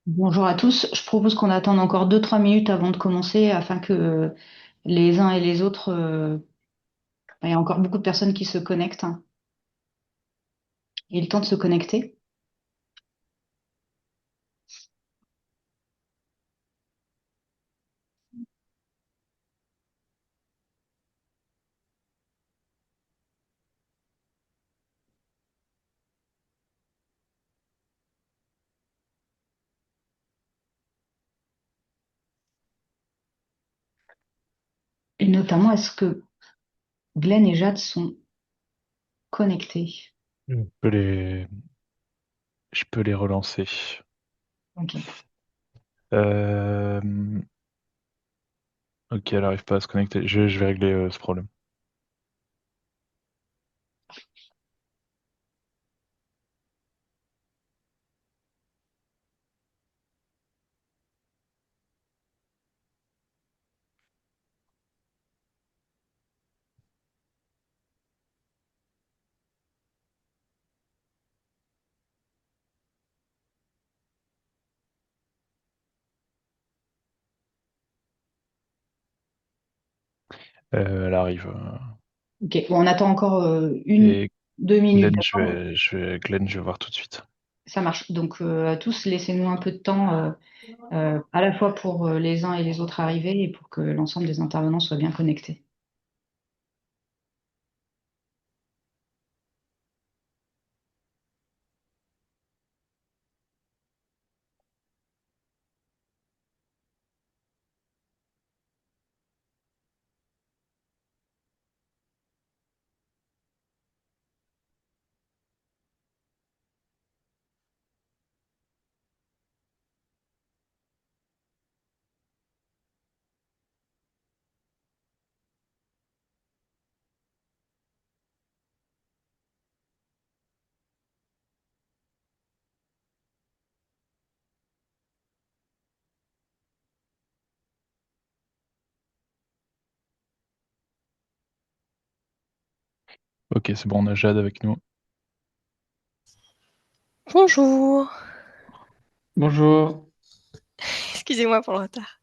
Bonjour à tous. Je propose qu'on attende encore 2-3 minutes avant de commencer afin que les uns et les autres, il y a encore beaucoup de personnes qui se connectent, hein, et le temps de se connecter. Et notamment, est-ce que Glenn et Jade sont connectés? Je peux les, je peux les relancer. Ok. Euh, ok, elle n'arrive pas à se connecter. Je vais régler ce problème. Elle arrive. Ok. Bon, on attend encore une, Et 2 minutes Glenn, d'abord. Glenn, je vais voir tout de suite. Ça marche. Donc, à tous, laissez-nous un peu de temps, à la fois pour les uns et les autres arriver et pour que l'ensemble des intervenants soient bien connectés. Ok, c'est bon, on a Jade avec nous. Bonjour. Bonjour, Excusez-moi pour le retard.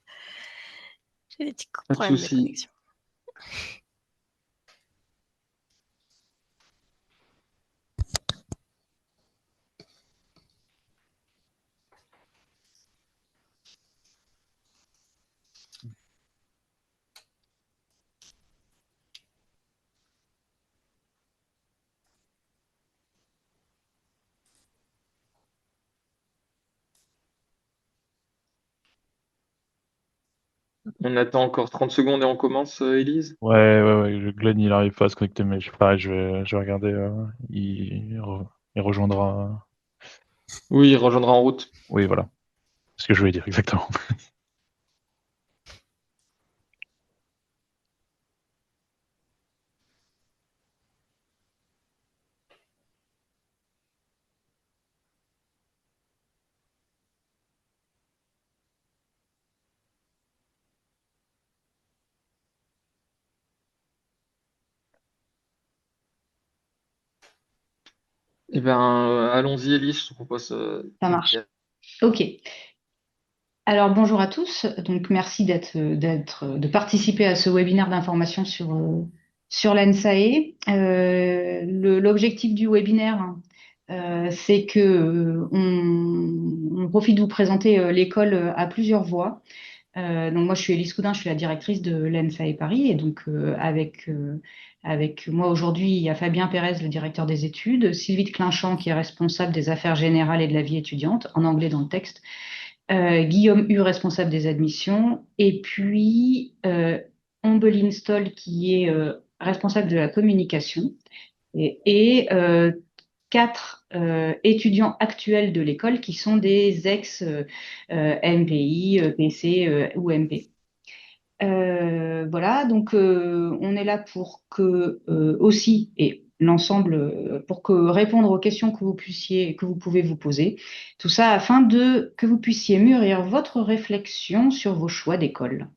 J'ai des petits pas de problèmes de souci. connexion. On attend encore 30 secondes et on commence, Élise? Ouais, Glenn, il arrive pas à se connecter, mais pareil, je vais regarder. Il rejoindra. Oui, il rejoindra en route. Oui, voilà. Ce que je voulais dire, exactement. Eh ben, allons-y, Élise, je te propose Ça marche. d'y Ok. Alors bonjour à tous. Donc merci de participer à ce webinaire d'information sur l'ANSAE. L'objectif du webinaire, c'est que on profite de vous présenter l'école à plusieurs voix. Donc moi je suis Élise Coudin, je suis la directrice de l'ANSAE Paris, et donc avec moi aujourd'hui il y a Fabien Pérez, le directeur des études, Sylvie de Clinchamp qui est responsable des affaires générales et de la vie étudiante, en anglais dans le texte, Guillaume Hu, responsable des admissions, et puis Ombeline Stoll, qui est responsable de la communication, et quatre étudiants actuels de l'école qui sont des ex-MPI, PC ou MP. Voilà, donc on est là pour que aussi, et l'ensemble, pour que répondre aux questions que vous pouvez vous poser. Tout ça afin de que vous puissiez mûrir votre réflexion sur vos choix d'école.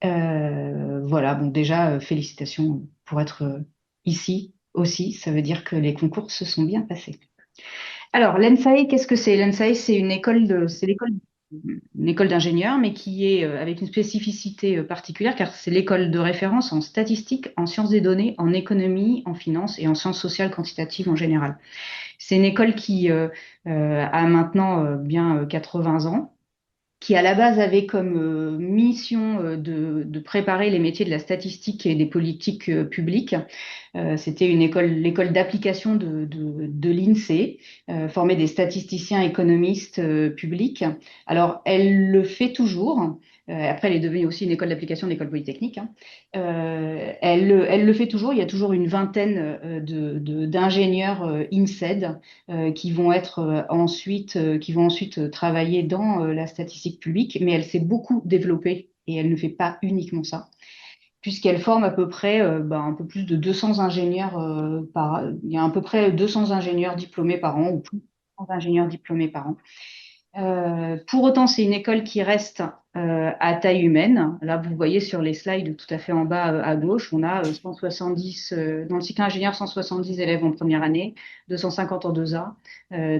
Voilà, bon déjà, félicitations pour être ici aussi. Ça veut dire que les concours se sont bien passés. Alors, l'ENSAE, qu'est-ce que c'est? L'ENSAE, c'est une école d'ingénieurs, mais qui est avec une spécificité particulière, car c'est l'école de référence en statistique, en sciences des données, en économie, en finance et en sciences sociales quantitatives en général. C'est une école qui a maintenant bien 80 ans, qui à la base avait comme mission de préparer les métiers de la statistique et des politiques publiques. C'était l'école d'application de l'INSEE, formait des statisticiens économistes publics. Alors, elle le fait toujours. Après, elle est devenue aussi une école d'application d'école polytechnique. Hein. Elle le fait toujours. Il y a toujours une vingtaine d'ingénieurs INSEED qui vont ensuite travailler dans la statistique publique, mais elle s'est beaucoup développée et elle ne fait pas uniquement ça puisqu'elle forme à peu près un peu plus de 200 ingénieurs il y a à peu près 200 ingénieurs diplômés par an ou plus de 200 ingénieurs diplômés par an. Pour autant, c'est une école qui reste à taille humaine. Là, vous voyez sur les slides tout à fait en bas à gauche, on a 170 dans le cycle ingénieur, 170 élèves en première année, 250 en 2A,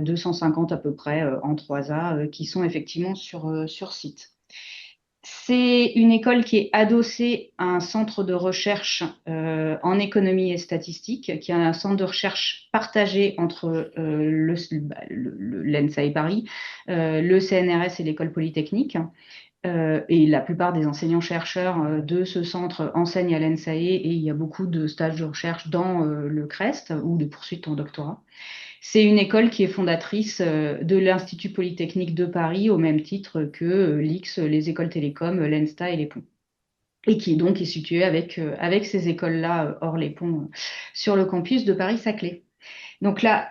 250 à peu près en 3A qui sont effectivement sur site. C'est une école qui est adossée à un centre de recherche en économie et statistique, qui est un centre de recherche partagé entre l'ENSA et Paris, le CNRS et l'école polytechnique. Et la plupart des enseignants-chercheurs de ce centre enseignent à l'ENSAE et il y a beaucoup de stages de recherche dans le CREST ou de poursuite en doctorat. C'est une école qui est fondatrice de l'Institut Polytechnique de Paris au même titre que l'IX, les écoles télécoms, l'ENSTA et les ponts. Et qui donc est située avec ces écoles-là hors les ponts sur le campus de Paris-Saclay. Donc la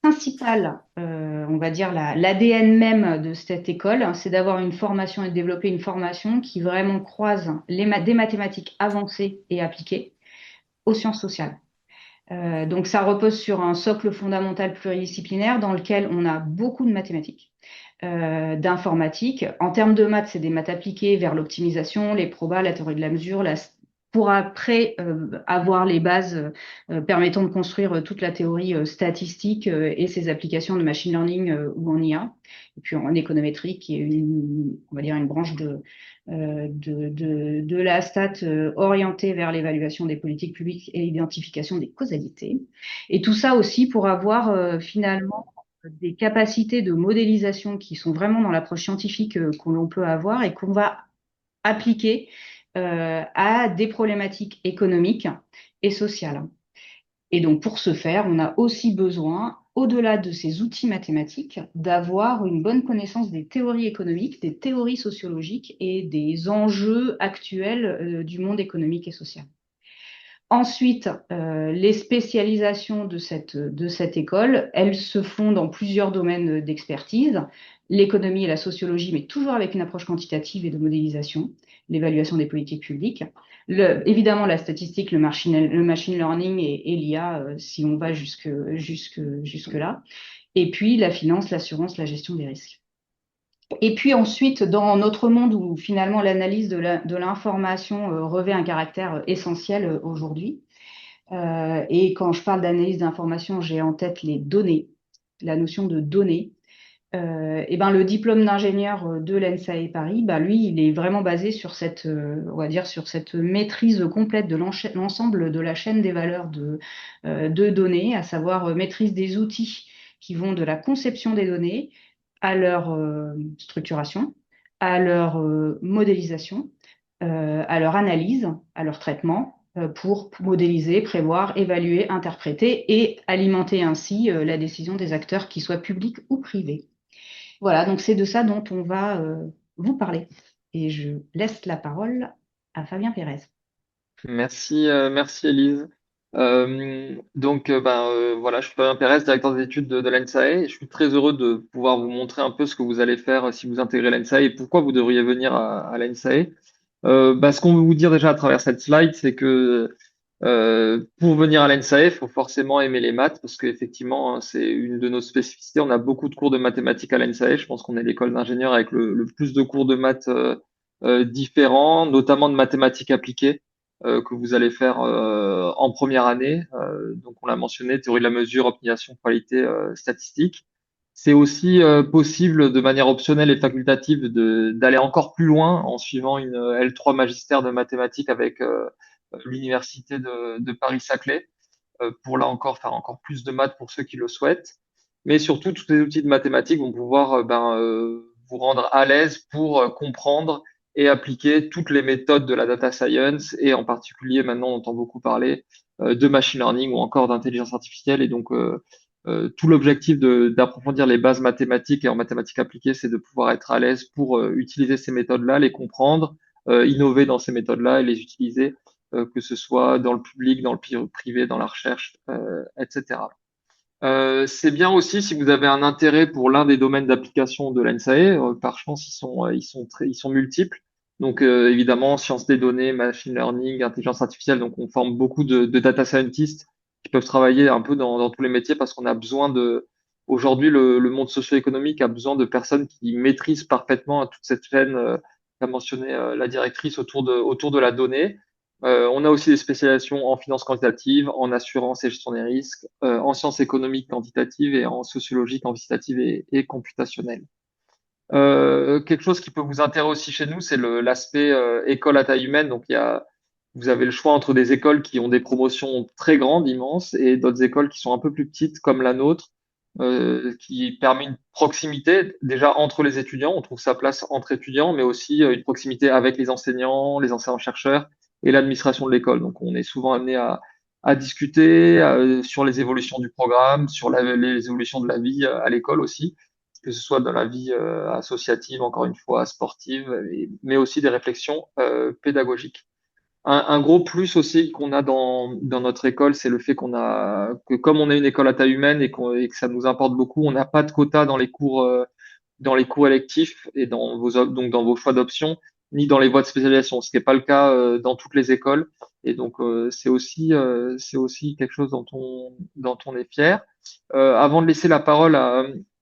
principale, on va dire l'ADN même de cette école, c'est d'avoir une formation et de développer une formation qui vraiment croise des mathématiques avancées et appliquées aux sciences sociales. Donc ça repose sur un socle fondamental pluridisciplinaire dans lequel on a beaucoup de mathématiques, d'informatique. En termes de maths, c'est des maths appliquées vers l'optimisation, les probas, la théorie de la mesure, pour après avoir les bases permettant de construire toute la théorie statistique et ses applications de machine learning ou en IA. Et puis en économétrie, qui est on va dire une branche de la stat orientée vers l'évaluation des politiques publiques et l'identification des causalités. Et tout ça aussi pour avoir finalement des capacités de modélisation qui sont vraiment dans l'approche scientifique que l'on peut avoir et qu'on va appliquer à des problématiques économiques et sociales. Et donc, pour ce faire, on a aussi besoin, au-delà de ces outils mathématiques, d'avoir une bonne connaissance des théories économiques, des théories sociologiques et des enjeux actuels du monde économique et social. Ensuite, les spécialisations de cette école, elles se font dans plusieurs domaines d'expertise, l'économie et la sociologie, mais toujours avec une approche quantitative et de modélisation, l'évaluation des politiques publiques, évidemment la statistique, le machine learning et l'IA, si on va jusque-là, et puis la finance, l'assurance, la gestion des risques. Et puis ensuite, dans notre monde où finalement l'analyse de l'information revêt un caractère essentiel aujourd'hui, et quand je parle d'analyse d'information, j'ai en tête les données, la notion de données. Et ben le diplôme d'ingénieur de l'ENSAE Paris, lui, il est vraiment basé sur on va dire, sur cette maîtrise complète de l'ensemble de la chaîne des valeurs de données, à savoir maîtrise des outils qui vont de la conception des données à leur structuration, à leur modélisation, à leur analyse, à leur traitement, pour modéliser, prévoir, évaluer, interpréter et alimenter ainsi la décision des acteurs, qu'ils soient publics ou privés. Voilà, donc c'est de ça dont on va vous parler. Et je laisse la parole à Fabien Pérez. Merci, merci Élise. Voilà, je suis Fabien Pérez, directeur des études de l'ENSAE, et je suis très heureux de pouvoir vous montrer un peu ce que vous allez faire si vous intégrez l'ENSAE et pourquoi vous devriez venir à l'ENSAE. Ce qu'on veut vous dire déjà à travers cette slide, c'est que pour venir à l'ENSAE, il faut forcément aimer les maths parce qu'effectivement, hein, c'est une de nos spécificités. On a beaucoup de cours de mathématiques à l'ENSAE. Je pense qu'on est l'école d'ingénieurs avec le plus de cours de maths différents, notamment de mathématiques appliquées. que vous allez faire en première année. Donc, on l'a mentionné, théorie de la mesure, optimisation, qualité, statistique. C'est aussi possible de manière optionnelle et facultative d'aller encore plus loin en suivant une L3 magistère de mathématiques avec l'université de Paris-Saclay pour là encore faire encore plus de maths pour ceux qui le souhaitent. Mais surtout, tous les outils de mathématiques vont pouvoir vous rendre à l'aise pour comprendre et appliquer toutes les méthodes de la data science et en particulier maintenant on entend beaucoup parler de machine learning ou encore d'intelligence artificielle et donc tout l'objectif d'approfondir les bases mathématiques et en mathématiques appliquées, c'est de pouvoir être à l'aise pour utiliser ces méthodes-là, les comprendre, innover dans ces méthodes-là et les utiliser, que ce soit dans le public, dans le privé, dans la recherche, etc. C'est bien aussi si vous avez un intérêt pour l'un des domaines d'application de l'ENSAE. Par chance, ils sont multiples. Donc, évidemment, sciences des données, machine learning, intelligence artificielle. Donc, on forme beaucoup de data scientists qui peuvent travailler un peu dans tous les métiers parce qu'on a besoin aujourd'hui, le monde socio-économique a besoin de personnes qui maîtrisent parfaitement toute cette chaîne, qu'a mentionné la directrice autour de la donnée. On a aussi des spécialisations en finance quantitative, en assurance et gestion des risques, en sciences économiques quantitatives et en sociologie quantitative et computationnelle. Quelque chose qui peut vous intéresser aussi chez nous, c'est l'aspect école à taille humaine. Donc, vous avez le choix entre des écoles qui ont des promotions très grandes, immenses, et d'autres écoles qui sont un peu plus petites, comme la nôtre, qui permet une proximité déjà entre les étudiants. On trouve sa place entre étudiants, mais aussi une proximité avec les enseignants-chercheurs et l'administration de l'école. Donc, on est souvent amené à discuter sur les évolutions du programme, sur les évolutions de la vie à l'école aussi, que ce soit dans la vie associative, encore une fois, sportive, mais aussi des réflexions pédagogiques. Un gros plus aussi qu'on a dans notre école, c'est le fait que comme on est une école à taille humaine et que ça nous importe beaucoup, on n'a pas de quota dans les cours électifs et donc dans vos choix d'options, ni dans les voies de spécialisation, ce qui n'est pas le cas dans toutes les écoles. Et donc c'est aussi quelque chose dont on est fier. Avant de laisser la parole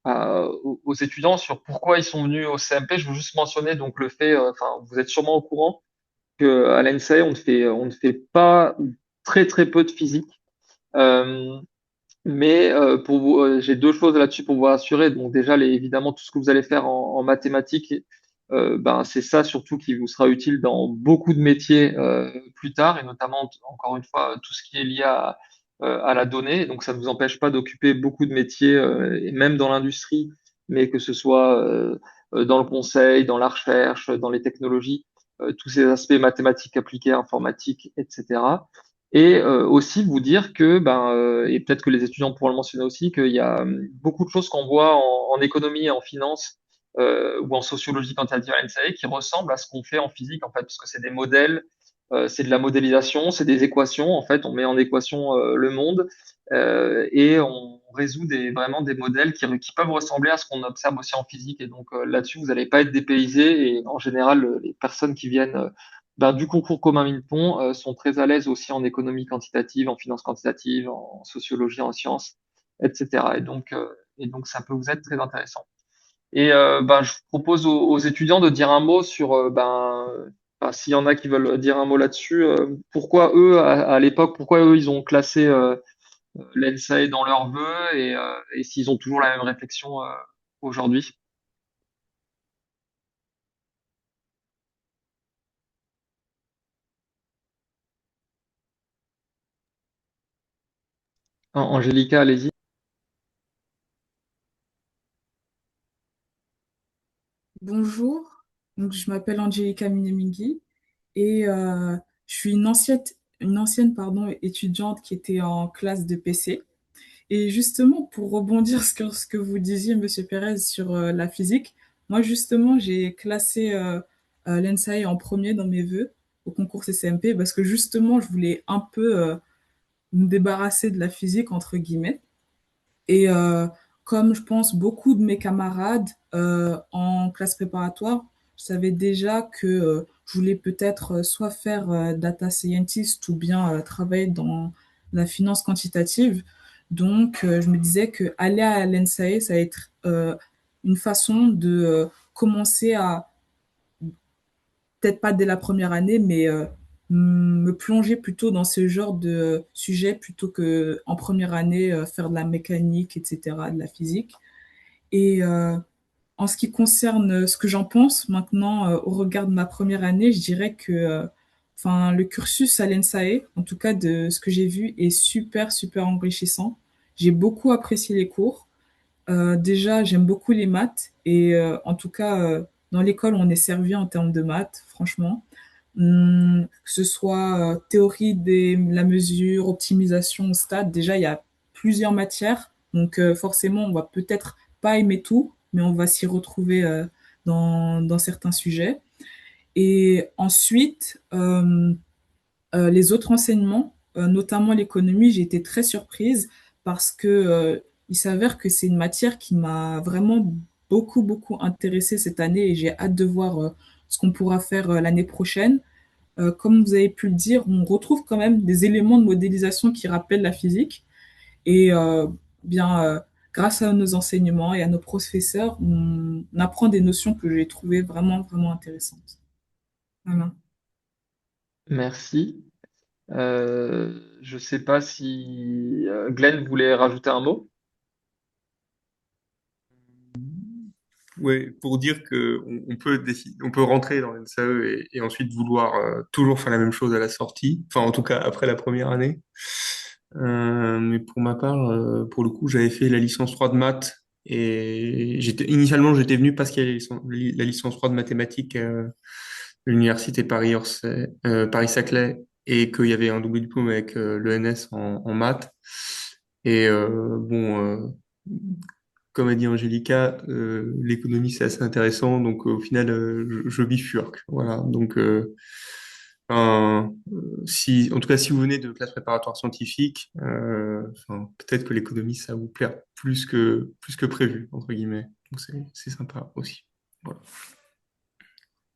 aux étudiants sur pourquoi ils sont venus au CMP, je veux juste mentionner donc le fait, enfin vous êtes sûrement au courant qu'à l'ENSAE on ne fait pas très très peu de physique. Euh, mais j'ai deux choses là-dessus pour vous rassurer. Donc déjà, évidemment, tout ce que vous allez faire en mathématiques, ben c'est ça surtout qui vous sera utile dans beaucoup de métiers plus tard, et notamment encore une fois tout ce qui est lié à la donnée. Donc ça ne vous empêche pas d'occuper beaucoup de métiers, et même dans l'industrie, mais que ce soit dans le conseil, dans la recherche, dans les technologies, tous ces aspects mathématiques appliquées, informatiques, etc. Et aussi vous dire que, et peut-être que les étudiants pourront le mentionner aussi, qu'il y a beaucoup de choses qu'on voit en économie et en finance ou en sociologie quantitative à l'ENSAE qui ressemblent à ce qu'on fait en physique, en fait, parce que c'est des modèles, c'est de la modélisation, c'est des équations, en fait, on met en équation le monde et on résout vraiment des modèles qui peuvent ressembler à ce qu'on observe aussi en physique. Et donc là-dessus, vous n'allez pas être dépaysé et en général, les personnes qui viennent du concours commun Minpon sont très à l'aise aussi en économie quantitative, en finance quantitative, en sociologie, en sciences, etc. Et donc ça peut vous être très intéressant. Et je propose aux étudiants de dire un mot sur, s'il y en a qui veulent dire un mot là-dessus, pourquoi eux, à l'époque, pourquoi eux, ils ont classé l'ENSAE dans leurs vœux et s'ils ont toujours la même réflexion aujourd'hui. Angélica, allez-y. Bonjour, donc je m'appelle Angelica Minemingui et je suis une ancienne pardon, étudiante qui était en classe de PC. Et justement, pour rebondir sur ce que vous disiez, Monsieur Pérez, sur la physique, moi justement, j'ai classé l'ENSAE en premier dans mes vœux au concours CCMP parce que justement, je voulais un peu me débarrasser de la physique, entre guillemets. Et comme je pense beaucoup de mes camarades en classe préparatoire, je savais déjà que je voulais peut-être soit faire data scientist ou bien travailler dans la finance quantitative. Donc, je me disais que aller à l'ENSAE, ça va être une façon de commencer à, peut-être pas dès la première année, mais me plonger plutôt dans ce genre de sujet plutôt que en première année faire de la mécanique, etc., de la physique. Et en ce qui concerne ce que j'en pense maintenant au regard de ma première année, je dirais que enfin, le cursus à l'ENSAE, en tout cas de ce que j'ai vu, est super, super enrichissant. J'ai beaucoup apprécié les cours. Déjà, j'aime beaucoup les maths et en tout cas, dans l'école, on est servi en termes de maths, franchement. Que ce soit théorie de la mesure, optimisation, stade, déjà, il y a plusieurs matières. Donc forcément, on va peut-être pas aimer tout, mais on va s'y retrouver dans certains sujets. Et ensuite, les autres enseignements, notamment l'économie, j'ai été très surprise parce que il s'avère que c'est une matière qui m'a vraiment beaucoup, beaucoup intéressée cette année et j'ai hâte de voir ce qu'on pourra faire l'année prochaine. Comme vous avez pu le dire, on retrouve quand même des éléments de modélisation qui rappellent la physique. Et bien, grâce à nos enseignements et à nos professeurs, on apprend des notions que j'ai trouvées vraiment, vraiment intéressantes. Voilà. Merci. Je sais pas si Glenn voulait rajouter un mot. Ouais, pour dire que on peut décider, on peut rentrer dans l'NSAE et ensuite vouloir toujours faire la même chose à la sortie, enfin en tout cas après la première année. Mais pour ma part, pour le coup, j'avais fait la licence 3 de maths et initialement j'étais venu parce qu'il y avait la licence 3 de mathématiques de l'université Paris-Orsay, Paris-Saclay et qu'il y avait un double diplôme avec l'ENS en maths. Et comme a dit Angélica, l'économie c'est assez intéressant, donc au final je bifurque. Voilà, donc si, en tout cas si vous venez de classe préparatoire scientifique, enfin, peut-être que l'économie ça vous plaire plus que prévu entre guillemets. Donc c'est sympa aussi. Voilà.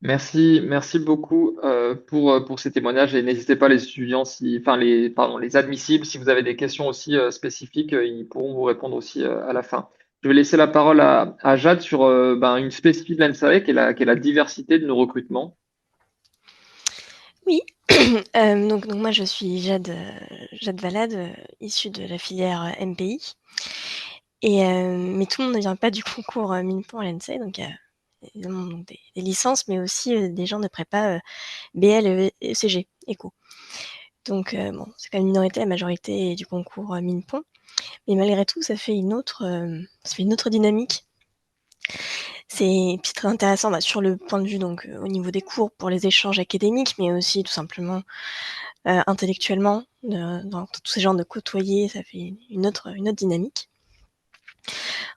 Merci beaucoup pour ces témoignages et n'hésitez pas les étudiants si, enfin les admissibles, si vous avez des questions aussi spécifiques, ils pourront vous répondre aussi à la fin. Je vais laisser la parole à Jade sur une spécificité de l'ANSAE qui est la diversité de nos recrutements. Oui, donc moi je suis Jade Valade, issue de la filière MPI. Mais tout le monde ne vient pas du concours Minpon à l'ENSAE, donc il y a évidemment donc, des licences, mais aussi des gens de prépa BL et ECG, éco. Donc bon, c'est quand même une minorité, la majorité du concours Minpon. Mais malgré tout, ça fait une autre dynamique. C'est très intéressant sur le point de vue donc au niveau des cours pour les échanges académiques, mais aussi tout simplement intellectuellement, dans tous ces genres de côtoyer, ça fait une autre dynamique.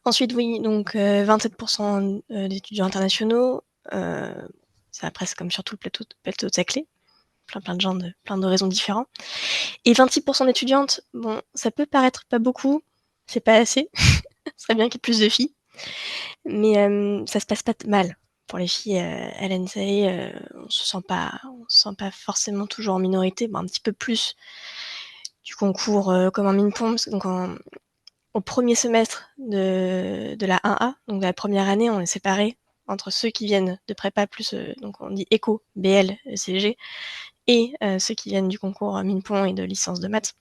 Ensuite, oui, donc 27% d'étudiants internationaux, ça presque comme sur tout le plateau de Saclay, plein de gens de plein de raisons différentes. Et 26% d'étudiantes, bon, ça peut paraître pas beaucoup, c'est pas assez, ce serait bien qu'il y ait plus de filles, mais ça se passe pas mal. Pour les filles à l'NSAE, on se sent pas forcément toujours en minorité, un petit peu plus du concours comme en Minpom, donc au premier semestre de la 1A, donc de la première année, on est séparés entre ceux qui viennent de prépa plus, donc on dit éco, BL, ECG, et ceux qui viennent du concours Minpon et de licence de maths.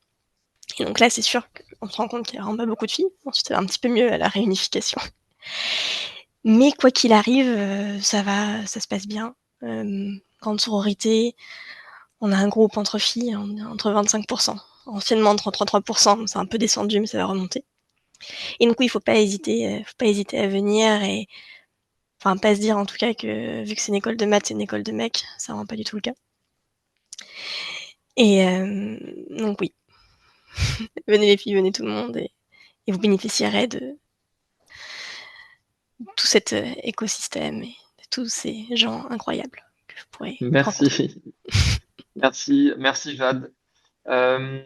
Et donc là, c'est sûr qu'on se rend compte qu'il n'y a vraiment pas beaucoup de filles. Ensuite, ça va un petit peu mieux à la réunification. Mais quoi qu'il arrive, ça se passe bien. Grande sororité, on a un groupe entre filles, on est entre 25%. Anciennement entre 33%, c'est un peu descendu, mais ça va remonter. Et donc oui, faut pas hésiter à venir et enfin pas se dire en tout cas que vu que c'est une école de maths, c'est une école de mecs, ça rend pas du tout le cas. Et donc oui, venez les filles, venez tout le monde et vous bénéficierez de tout cet écosystème et de tous ces gens incroyables que vous pourrez rencontrer. Merci Jade. Euh,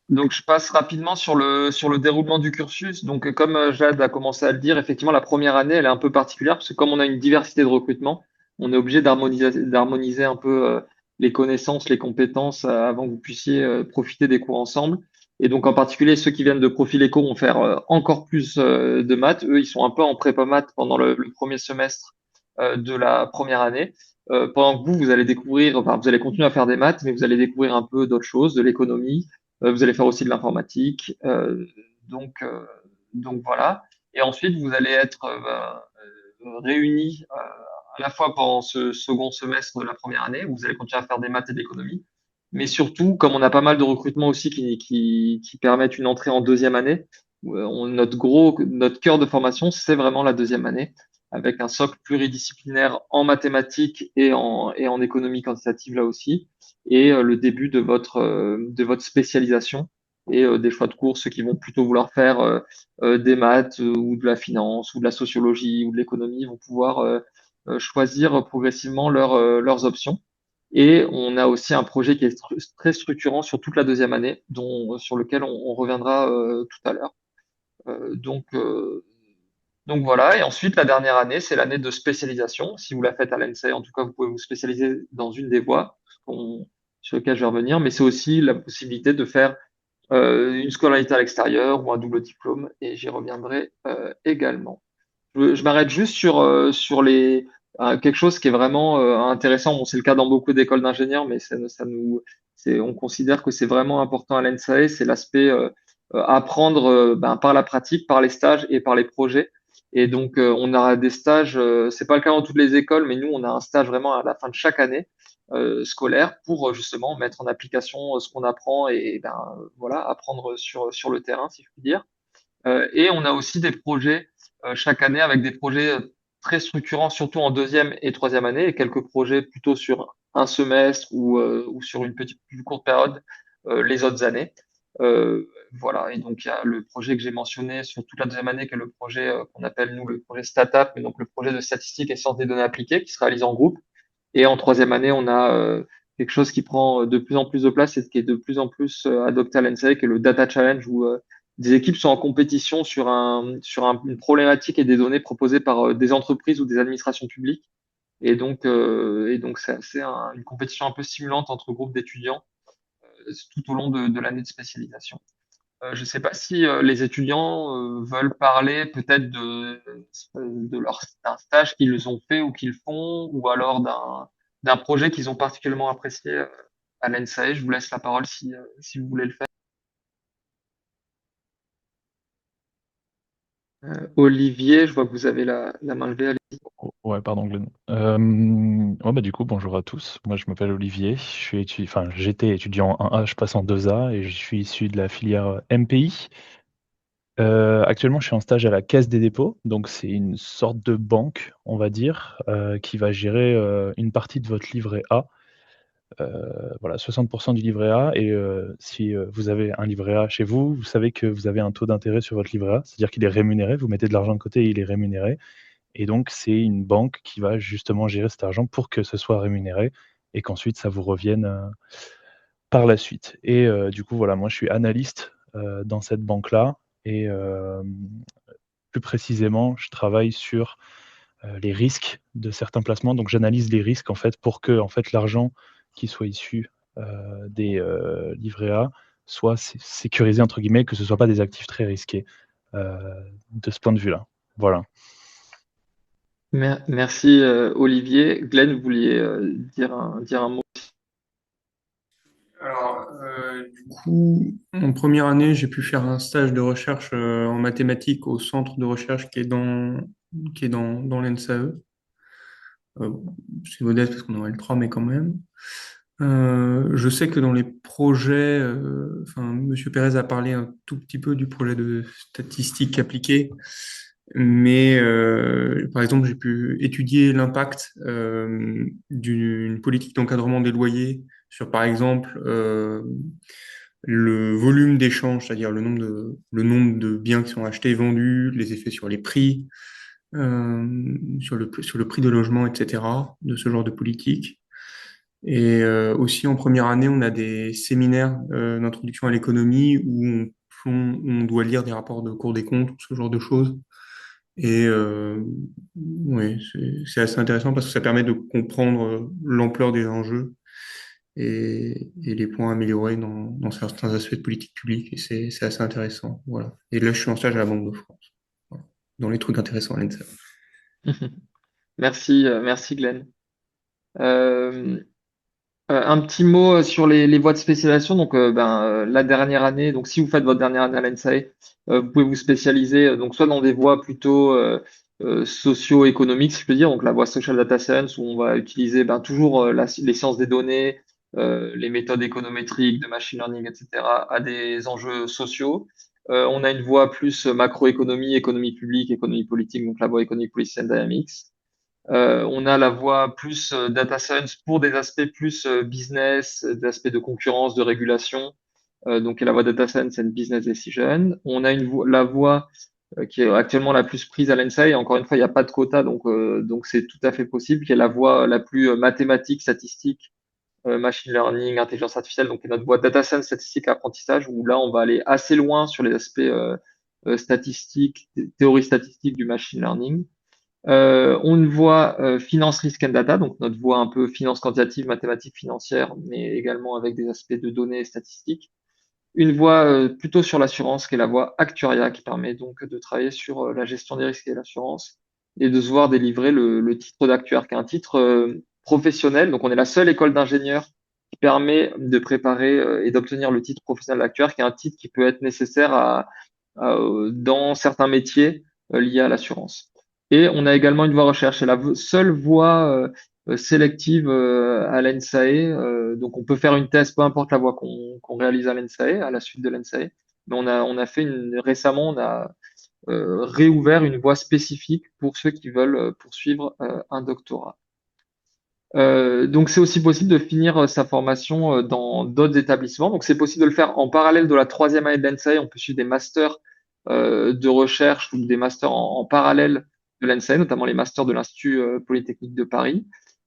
donc je passe rapidement sur le déroulement du cursus. Donc comme Jade a commencé à le dire, effectivement la première année elle est un peu particulière parce que comme on a une diversité de recrutement, on est obligé d'harmoniser un peu les connaissances, les compétences avant que vous puissiez profiter des cours ensemble. Et donc en particulier ceux qui viennent de profil éco vont faire encore plus de maths. Eux ils sont un peu en prépa maths pendant le premier semestre de la première année. pendant que vous allez découvrir, enfin, vous allez continuer à faire des maths, mais vous allez découvrir un peu d'autres choses, de l'économie. Vous allez faire aussi de l'informatique. Donc, euh, donc voilà. Et ensuite, vous allez être réunis à la fois pendant ce second semestre de la première année, où vous allez continuer à faire des maths et de l'économie, mais surtout, comme on a pas mal de recrutements aussi qui permettent une entrée en deuxième année, notre cœur de formation, c'est vraiment la deuxième année, avec un socle pluridisciplinaire en mathématiques et en économie quantitative là aussi, et le début de votre spécialisation et des choix de cours, ceux qui vont plutôt vouloir faire des maths ou de la finance ou de la sociologie ou de l'économie vont pouvoir choisir progressivement leurs options. Et on a aussi un projet qui est très structurant sur toute la deuxième année, sur lequel on reviendra tout à l'heure. Euh, donc, euh, donc voilà. Et ensuite, la dernière année, c'est l'année de spécialisation. Si vous la faites à l'ENSEE, en tout cas, vous pouvez vous spécialiser dans une des voies sur lesquelles je vais revenir. Mais c'est aussi la possibilité de faire une scolarité à l'extérieur ou un double diplôme. Et j'y reviendrai également. Je m'arrête juste sur quelque chose qui est vraiment intéressant. Bon, c'est le cas dans beaucoup d'écoles d'ingénieurs, mais on considère que c'est vraiment important à l'ENSAE, c'est l'aspect apprendre par la pratique, par les stages et par les projets. Et donc, on aura des stages, c'est pas le cas dans toutes les écoles, mais nous, on a un stage vraiment à la fin de chaque année scolaire pour justement mettre en application ce qu'on apprend et voilà, apprendre sur le terrain, si je puis dire. Et on a aussi des projets chaque année avec des projets très structurants, surtout en deuxième et troisième année, et quelques projets plutôt sur un semestre ou sur une petite plus courte période les autres années. Voilà, et donc il y a le projet que j'ai mentionné sur toute la deuxième année, qui est le projet qu'on appelle nous le projet StatApp, mais donc le projet de statistique et sciences des données appliquées, qui se réalise en groupe. Et en troisième année, on a quelque chose qui prend de plus en plus de place et qui est de plus en plus adopté à l'ENSEE, qui est le Data Challenge, où des équipes sont en compétition une problématique et des données proposées par des entreprises ou des administrations publiques. Et donc une compétition un peu stimulante entre groupes d'étudiants tout au long de l'année de spécialisation. Je ne sais pas si les étudiants veulent parler peut-être d'un stage qu'ils ont fait ou qu'ils font, ou alors d'un projet qu'ils ont particulièrement apprécié à l'ENSAE. Je vous laisse la parole si vous voulez le faire. Olivier, je vois que vous avez la main levée. Allez. Oh, ouais, pardon, Glenn. Ouais, bah, du coup, bonjour à tous. Moi, je m'appelle Olivier. J'étais étudiant en 1A, je passe en 2A et je suis issu de la filière MPI. Actuellement, je suis en stage à la Caisse des dépôts, donc c'est une sorte de banque, on va dire, qui va gérer une partie de votre livret A. Voilà, 60% du livret A. Et si vous avez un livret A chez vous, vous savez que vous avez un taux d'intérêt sur votre livret A, c'est-à-dire qu'il est rémunéré. Vous mettez de l'argent de côté et il est rémunéré. Et donc, c'est une banque qui va justement gérer cet argent pour que ce soit rémunéré et qu'ensuite ça vous revienne par la suite. Et du coup, voilà, moi je suis analyste dans cette banque-là et plus précisément, je travaille sur les risques de certains placements. Donc, j'analyse les risques en fait pour que en fait l'argent qui soit issu des livrets A soit sécurisé entre guillemets, que ce ne soit pas des actifs très risqués euh, de ce point de vue-là. Voilà. Merci Olivier. Glenn, vous vouliez dire un mot? Alors, du coup, en première année, j'ai pu faire un stage de recherche en mathématiques au centre de recherche qui est dans l'ENSAE. C'est modeste parce qu'on en a le 3, mais quand même. Je sais que dans les projets, Monsieur Pérez a parlé un tout petit peu du projet de statistique appliquée, mais par exemple, j'ai pu étudier l'impact d'une politique d'encadrement des loyers sur, par exemple, le volume d'échanges, c'est-à-dire le nombre de biens qui sont achetés et vendus, les effets sur les prix, sur le prix de logement, etc., de ce genre de politique. Et aussi en première année, on a des séminaires d'introduction à l'économie où on doit lire des rapports de Cour des comptes, ce genre de choses. Et ouais, c'est assez intéressant parce que ça permet de comprendre l'ampleur des enjeux et les points à améliorer dans certains aspects de politique publique. Et c'est assez intéressant. Voilà. Et là, je suis en stage à la Banque de France. Voilà. Dans les trucs intéressants à l'ENSA. Merci Glenn. Euh, un petit mot sur les voies de spécialisation. Donc, la dernière année, donc si vous faites votre dernière année à l'ENSAE, vous pouvez vous spécialiser donc soit dans des voies plutôt socio-économiques, si je peux dire, donc la voie Social Data Science, où on va utiliser toujours les sciences des données, les méthodes économétriques, de machine learning, etc., à des enjeux sociaux. On a une voie plus macroéconomie, économie publique, économie politique, donc la voie Economic Policy and Dynamics. On a la voie plus data science pour des aspects plus business, des aspects de concurrence, de régulation, donc la voie data science and business decision. On a la voie qui est actuellement la plus prise à l'ENSA, et encore une fois, il n'y a pas de quota, donc c'est tout à fait possible, qui est la voie la plus mathématique, statistique, machine learning, intelligence artificielle, donc notre voie data science, statistique, apprentissage, où là, on va aller assez loin sur les aspects statistiques, théorie statistique du machine learning. On voit finance, risk and data, donc notre voie un peu finance quantitative, mathématiques financières, mais également avec des aspects de données et statistiques. Une voie plutôt sur l'assurance, qui est la voie actuaria, qui permet donc de travailler sur la gestion des risques et l'assurance, et de se voir délivrer le titre d'actuaire, qui est un titre professionnel. Donc on est la seule école d'ingénieurs qui permet de préparer et d'obtenir le titre professionnel d'actuaire, qui est un titre qui peut être nécessaire dans certains métiers liés à l'assurance. Et on a également une voie recherche. C'est la seule voie sélective à l'ENSAE. Donc, on peut faire une thèse, peu importe la voie qu'on réalise à l'ENSAE, à la suite de l'ENSAE. Mais on a fait récemment, on a réouvert une voie spécifique pour ceux qui veulent poursuivre un doctorat. Donc, c'est aussi possible de finir sa formation dans d'autres établissements. Donc, c'est possible de le faire en parallèle de la troisième année de l'ENSAE. On peut suivre des masters de recherche ou des masters en parallèle de l'ENSAE, notamment les masters de l'Institut Polytechnique de Paris.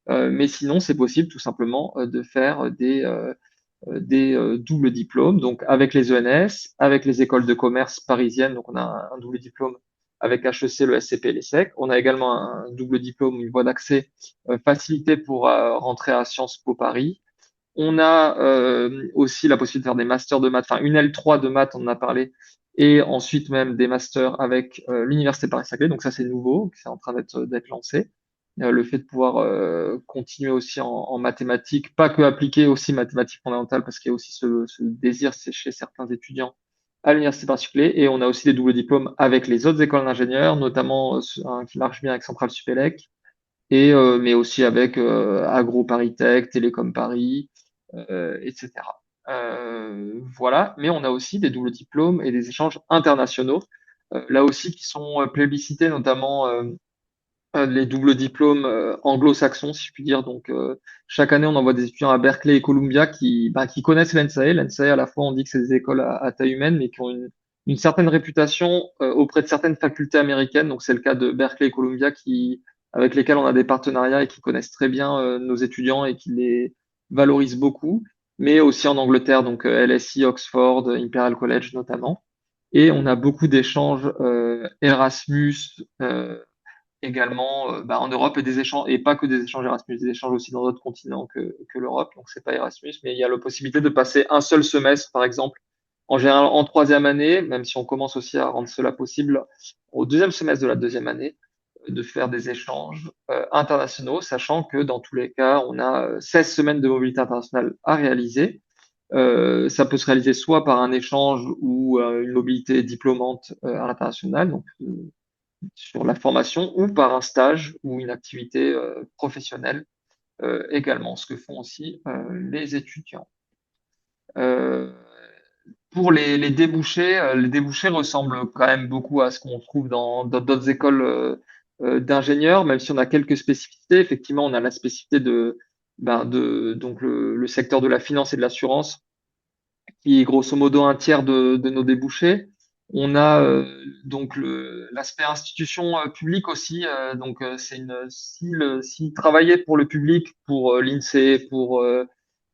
Mais sinon, c'est possible tout simplement de faire des doubles diplômes, donc avec les ENS, avec les écoles de commerce parisiennes. Donc, on a un double diplôme avec HEC, le SCP et l'ESSEC. On a également un double diplôme, une voie d'accès facilitée pour rentrer à Sciences Po Paris. On a aussi la possibilité de faire des masters de maths, enfin une L3 de maths, on en a parlé, et ensuite même des masters avec l'Université Paris-Saclay. Donc ça, c'est nouveau, c'est en train d'être lancé. Le fait de pouvoir continuer aussi en mathématiques, pas que appliquer aussi mathématiques fondamentales, parce qu'il y a aussi ce désir, c'est chez certains étudiants à l'Université Paris-Saclay. Et on a aussi des doubles diplômes avec les autres écoles d'ingénieurs, notamment un qui marche bien avec Centrale Supélec, mais aussi avec Agro Paris Tech, Télécom Paris, etc. Voilà, mais on a aussi des doubles diplômes et des échanges internationaux, là aussi qui sont plébiscités, notamment les doubles diplômes anglo-saxons, si je puis dire. Donc, chaque année, on envoie des étudiants à Berkeley et Columbia qui connaissent l'ENSAE. L'ENSAE, à la fois, on dit que c'est des écoles à taille humaine, mais qui ont une certaine réputation auprès de certaines facultés américaines. Donc, c'est le cas de Berkeley et Columbia avec lesquels on a des partenariats et qui connaissent très bien nos étudiants et qui les valorisent beaucoup. Mais aussi en Angleterre, donc LSE, Oxford, Imperial College notamment. Et on a beaucoup d'échanges Erasmus, également en Europe, et des échanges, et pas que des échanges Erasmus, des échanges aussi dans d'autres continents que l'Europe. Donc c'est pas Erasmus, mais il y a la possibilité de passer un seul semestre, par exemple, en général en troisième année, même si on commence aussi à rendre cela possible au deuxième semestre de la deuxième année, de faire des échanges internationaux, sachant que dans tous les cas, on a 16 semaines de mobilité internationale à réaliser. Ça peut se réaliser soit par un échange ou une mobilité diplômante à l'international, donc sur la formation, ou par un stage ou une activité professionnelle également, ce que font aussi les étudiants. Euh, pour les débouchés ressemblent quand même beaucoup à ce qu'on trouve dans d'autres écoles d'ingénieurs, même si on a quelques spécificités. Effectivement, on a la spécificité donc le secteur de la finance et de l'assurance, qui est grosso modo un tiers de nos débouchés. On a donc l'aspect institution publique aussi. Donc s'il travaillait pour le public, pour l'INSEE, pour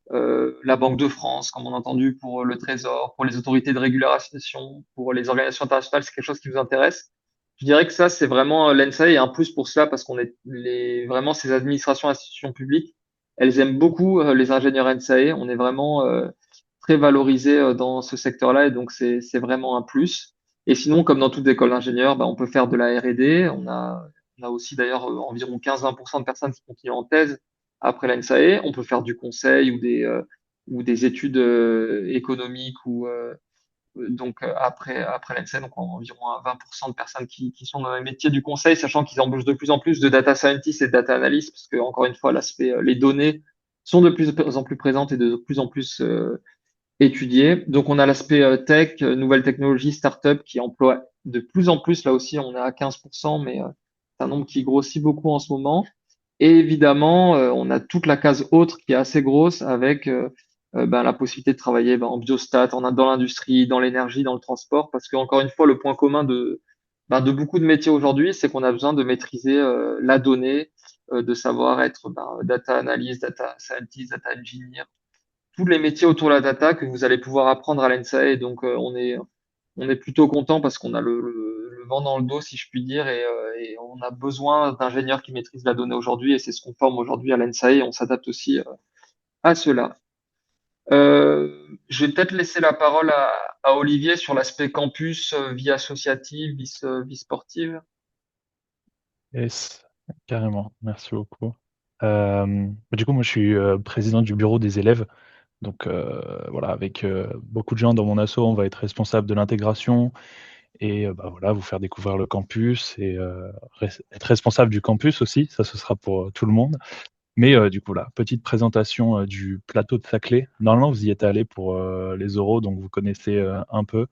la Banque de France, comme on a entendu, pour le Trésor, pour les autorités de régulation, pour les organisations internationales, c'est quelque chose qui vous intéresse. Je dirais que ça, c'est vraiment l'ENSA est un plus pour cela, parce qu'on est vraiment ces administrations, institutions publiques, elles aiment beaucoup les ingénieurs NSAE. On est vraiment très valorisé dans ce secteur-là, et donc c'est vraiment un plus. Et sinon, comme dans toute école d'ingénieur, on peut faire de la R&D. On a aussi d'ailleurs environ 15-20% de personnes qui continuent en thèse après l'ENSAE. On peut faire du conseil ou des études économiques après l'ENSAE, donc environ 20% de personnes qui sont dans les métiers du conseil, sachant qu'ils embauchent de plus en plus de data scientists et de data analysts, parce que encore une fois, l'aspect, les données sont de plus en plus présentes et de plus en plus étudiées. Donc on a l'aspect tech, nouvelles technologies, start-up qui emploient de plus en plus, là aussi on est à 15%, mais c'est un nombre qui grossit beaucoup en ce moment. Et évidemment, on a toute la case autre qui est assez grosse avec la possibilité de travailler en biostat, dans l'industrie, dans l'énergie, dans le transport, parce que encore une fois, le point commun de beaucoup de métiers aujourd'hui, c'est qu'on a besoin de maîtriser la donnée, de savoir être data analyst, data scientist, data engineer, tous les métiers autour de la data que vous allez pouvoir apprendre à l'ENSAE. Donc, on est plutôt content parce qu'on a le vent dans le dos, si je puis dire, et on a besoin d'ingénieurs qui maîtrisent la donnée aujourd'hui, et c'est ce qu'on forme aujourd'hui à l'ENSAE, et on s'adapte aussi à cela. Je vais peut-être laisser la parole à Olivier sur l'aspect campus, vie associative, vie sportive. Yes, carrément. Merci beaucoup. Du coup, moi, je suis président du bureau des élèves. Donc voilà, avec beaucoup de gens dans mon asso, on va être responsable de l'intégration et voilà, vous faire découvrir le campus et être responsable du campus aussi. Ça, ce sera pour tout le monde. Mais du coup, là, petite présentation du plateau de Saclay. Normalement, vous y êtes allé pour les oraux, donc vous connaissez un peu.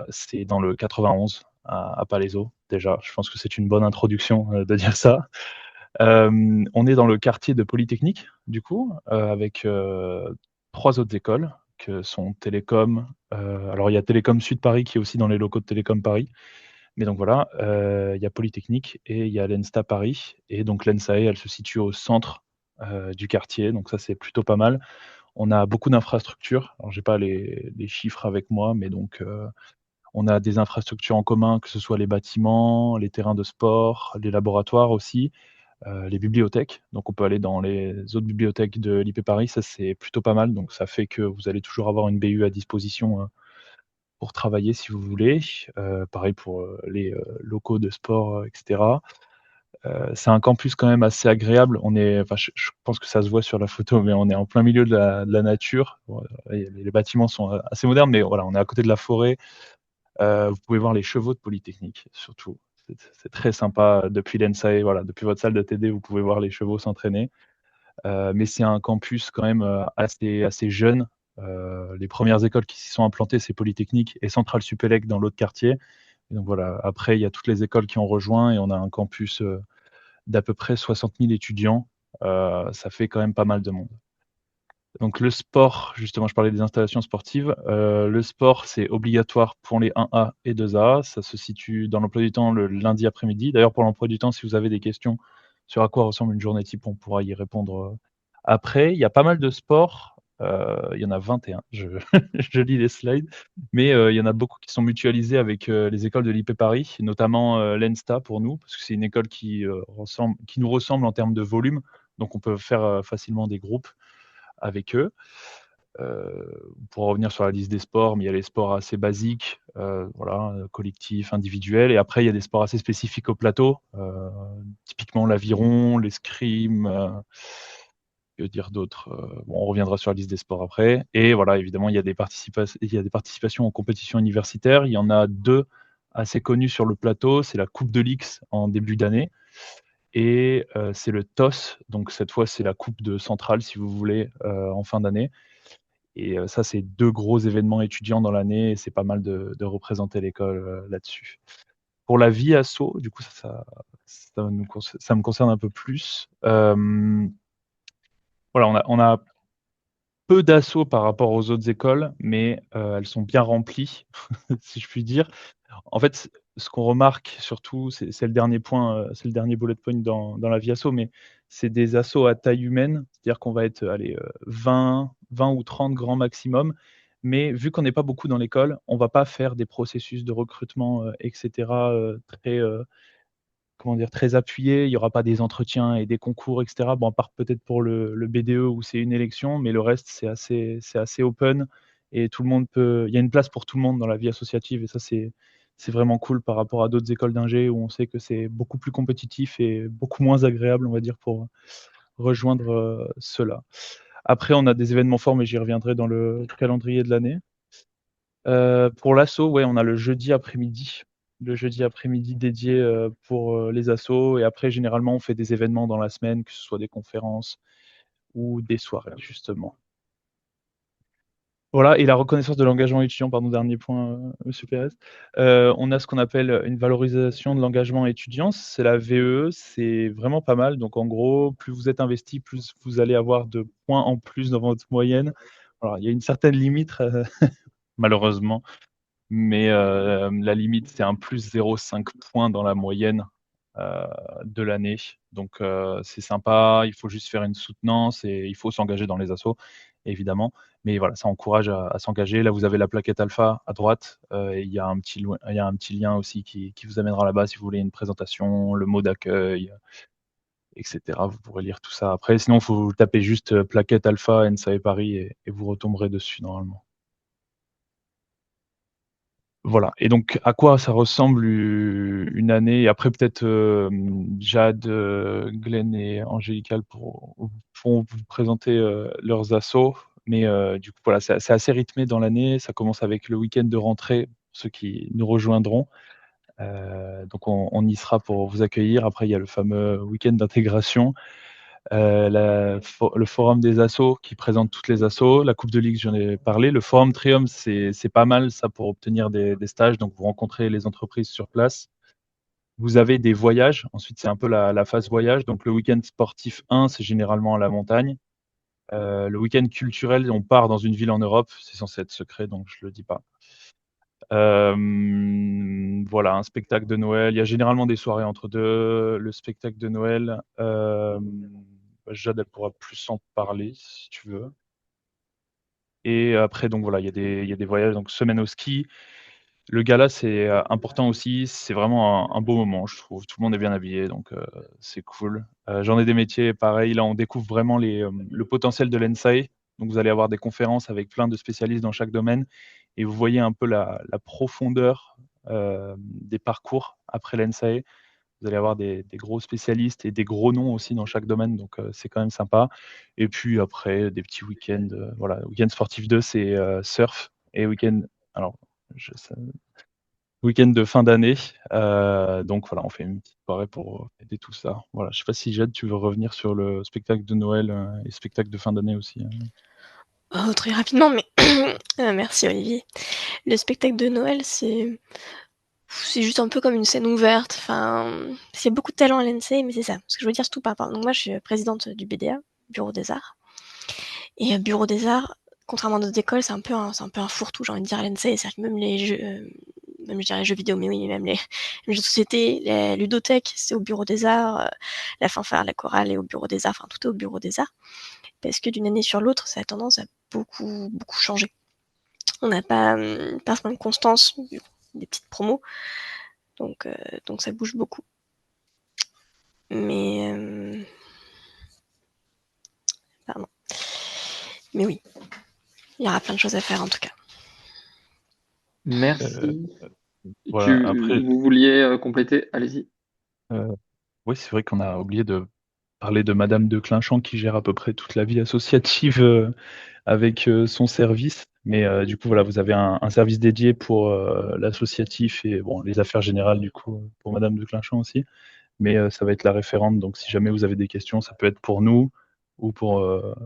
C'est dans le 91 à Palaiseau. Déjà, je pense que c'est une bonne introduction de dire ça. On est dans le quartier de Polytechnique, du coup, avec 3 autres écoles que sont Télécom. Alors il y a Télécom Sud Paris qui est aussi dans les locaux de Télécom Paris. Mais donc voilà, il y a Polytechnique et il y a l'ENSTA Paris. Et donc l'ENSAE, elle se situe au centre du quartier. Donc ça, c'est plutôt pas mal. On a beaucoup d'infrastructures. Alors j'ai pas les chiffres avec moi, mais donc on a des infrastructures en commun, que ce soit les bâtiments, les terrains de sport, les laboratoires aussi, les bibliothèques. Donc on peut aller dans les autres bibliothèques de l'IP Paris, ça c'est plutôt pas mal. Donc ça fait que vous allez toujours avoir une BU à disposition pour travailler si vous voulez. Pareil pour les locaux de sport, etc. C'est un campus quand même assez agréable. Je pense que ça se voit sur la photo, mais on est en plein milieu de la nature. Bon, les bâtiments sont assez modernes, mais voilà, on est à côté de la forêt. Vous pouvez voir les chevaux de Polytechnique, surtout. C'est très sympa. Depuis l'ENSAE, voilà, depuis votre salle de TD, vous pouvez voir les chevaux s'entraîner. Mais c'est un campus quand même assez jeune. Les premières écoles qui s'y sont implantées, c'est Polytechnique et Centrale Supélec dans l'autre quartier. Et donc voilà, après, il y a toutes les écoles qui ont rejoint et on a un campus d'à peu près 60 000 étudiants. Ça fait quand même pas mal de monde. Donc le sport, justement, je parlais des installations sportives. Le sport, c'est obligatoire pour les 1A et 2A. Ça se situe dans l'emploi du temps le lundi après-midi. D'ailleurs, pour l'emploi du temps, si vous avez des questions sur à quoi ressemble une journée type, on pourra y répondre après. Il y a pas mal de sports. Il y en a 21. Je lis les slides. Mais il y en a beaucoup qui sont mutualisés avec les écoles de l'IP Paris, notamment l'ENSTA pour nous, parce que c'est une école qui nous ressemble en termes de volume. Donc on peut faire facilement des groupes avec eux. Pour revenir sur la liste des sports, mais il y a les sports assez basiques, voilà, collectifs, individuels, et après il y a des sports assez spécifiques au plateau, typiquement l'aviron, l'escrime, que dire d'autre, bon, on reviendra sur la liste des sports après. Et voilà, évidemment, il y a des participations en compétition universitaire. Il y en a 2 assez connues sur le plateau. C'est la Coupe de l'X en début d'année et c'est le TOS. Donc cette fois, c'est la Coupe de Centrale, si vous voulez, en fin d'année. Et ça, c'est 2 gros événements étudiants dans l'année et c'est pas mal de représenter l'école là-dessus. Pour la vie asso, du coup, ça me concerne un peu plus. Voilà, on a peu d'assos par rapport aux autres écoles, mais elles sont bien remplies, si je puis dire. En fait, ce qu'on remarque surtout, c'est le dernier point, c'est le dernier bullet point dans la vie asso, mais c'est des assos à taille humaine, c'est-à-dire qu'on va être 20 ou 30 grands maximum. Mais vu qu'on n'est pas beaucoup dans l'école, on va pas faire des processus de recrutement, etc., très comment dire, très appuyé. Il y aura pas des entretiens et des concours, et cetera. Bon, à part peut-être pour le BDE où c'est une élection, mais le reste, c'est assez open et tout le monde peut il y a une place pour tout le monde dans la vie associative et ça, c'est vraiment cool par rapport à d'autres écoles d'ingé où on sait que c'est beaucoup plus compétitif et beaucoup moins agréable, on va dire, rejoindre cela. Après, on a des événements forts, mais j'y reviendrai dans le calendrier de l'année. Pour l'asso, ouais, on a le jeudi après-midi. Le jeudi après-midi dédié pour les assos. Et après, généralement, on fait des événements dans la semaine, que ce soit des conférences ou des soirées, justement. Voilà, et la reconnaissance de l'engagement étudiant, pardon, dernier point, Monsieur Pérez. On a ce qu'on appelle une valorisation de l'engagement étudiant, c'est la VEE, c'est vraiment pas mal. Donc en gros, plus vous êtes investi, plus vous allez avoir de points en plus dans votre moyenne. Alors, il y a une certaine limite, malheureusement, mais la limite, c'est un plus 0,5 points dans la moyenne de l'année. Donc c'est sympa, il faut juste faire une soutenance et il faut s'engager dans les assos, évidemment. Mais voilà, ça encourage à s'engager. Là, vous avez la plaquette alpha à droite. Et il y a un petit lien aussi qui vous amènera là-bas si vous voulez une présentation, le mot d'accueil, etc. Vous pourrez lire tout ça après. Sinon, il faut taper juste plaquette alpha NSAE Paris et vous retomberez dessus normalement. Voilà. Et donc, à quoi ça ressemble une année? Et après, peut-être Jade, Glenn et Angélica vont vous présenter leurs assos. Mais du coup, voilà, c'est assez rythmé dans l'année. Ça commence avec le week-end de rentrée, pour ceux qui nous rejoindront. Donc, on y sera pour vous accueillir. Après, il y a le fameux week-end d'intégration. Le forum des assos qui présente toutes les assos, la Coupe de Ligue, j'en ai parlé. Le forum Triumph, c'est pas mal ça pour obtenir des stages. Donc, vous rencontrez les entreprises sur place. Vous avez des voyages. Ensuite, c'est un peu la phase voyage. Donc, le week-end sportif 1, c'est généralement à la montagne. Le week-end culturel, on part dans une ville en Europe. C'est censé être secret, donc je le dis pas. Voilà, un spectacle de Noël. Il y a généralement des soirées entre deux. Le spectacle de Noël, Jade, elle pourra plus en parler si tu veux. Et après, donc voilà, il y a des voyages. Donc, semaine au ski. Le gala, c'est important aussi. C'est vraiment un beau moment, je trouve. Tout le monde est bien habillé, donc c'est cool. J'en ai des métiers pareil. Là, on découvre vraiment le potentiel de l'ENSAE. Donc, vous allez avoir des conférences avec plein de spécialistes dans chaque domaine. Et vous voyez un peu la profondeur des parcours après l'ENSAE. Vous allez avoir des gros spécialistes et des gros noms aussi dans chaque domaine, donc c'est quand même sympa. Et puis après, des petits week-ends. Voilà, week-end sportif 2, c'est surf. Et week-end, alors, week-end de fin d'année. Donc voilà, on fait une petite soirée pour aider tout ça. Voilà, je sais pas si Jade, tu veux revenir sur le spectacle de Noël et spectacle de fin d'année aussi. Oh, très rapidement, mais merci Olivier. Le spectacle de Noël, c'est juste un peu comme une scène ouverte. Enfin, c'est beaucoup de talent à l'ENSEE, mais c'est ça. Ce que je veux dire, c'est tout par rapport. Donc moi, je suis présidente du BDA, Bureau des Arts. Et Bureau des Arts, contrairement à d'autres écoles, c'est un peu un fourre-tout, j'ai envie de dire, à l'ENSEE. C'est-à-dire que même les jeux, même je dirais les jeux vidéo, mais oui, même les jeux de société, les ludothèques, c'est au Bureau des Arts. La fanfare, la chorale est au Bureau des Arts. Enfin, tout est au Bureau des Arts. Parce que d'une année sur l'autre, ça a tendance à beaucoup changer. On n'a pas forcément de constance, des petites promos, donc ça bouge beaucoup. Mais pardon. Mais oui, il y aura plein de choses à faire en tout cas. Merci. Voilà, après, Vous vouliez compléter? Allez-y. oui, c'est vrai qu'on a oublié de parler de Madame de Clinchamp qui gère à peu près toute la vie associative avec son service. Mais du coup, voilà, vous avez un service dédié pour l'associatif et bon, les affaires générales, du coup, pour Madame de Clinchamp aussi. Mais ça va être la référente. Donc, si jamais vous avez des questions, ça peut être pour nous ou pour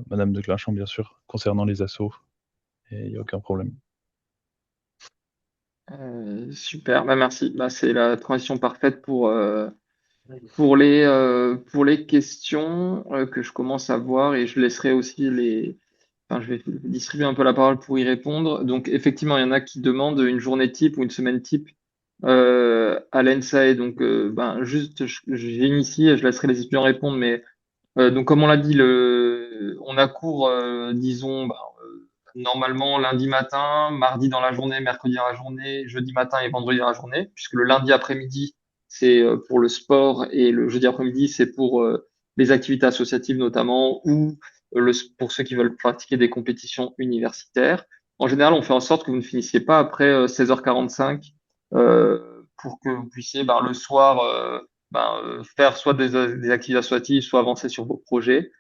Madame de Clinchamp, bien sûr, concernant les assos. Et il n'y a aucun problème. Super, bah merci. Bah, c'est la transition parfaite pour les questions que je commence à voir et je laisserai aussi enfin, je vais distribuer un peu la parole pour y répondre. Donc, effectivement, il y en a qui demandent une journée type ou une semaine type à l'ENSAE. Donc, ben, juste, j'initie, je laisserai les étudiants répondre, mais donc, comme on l'a dit, on a cours, disons, bah, normalement lundi matin, mardi dans la journée, mercredi dans la journée, jeudi matin et vendredi dans la journée, puisque le lundi après-midi, c'est pour le sport et le jeudi après-midi, c'est pour les activités associatives notamment ou pour ceux qui veulent pratiquer des compétitions universitaires. En général, on fait en sorte que vous ne finissiez pas après 16h45 pour que vous puissiez le soir faire soit des activités associatives, soit avancer sur vos projets.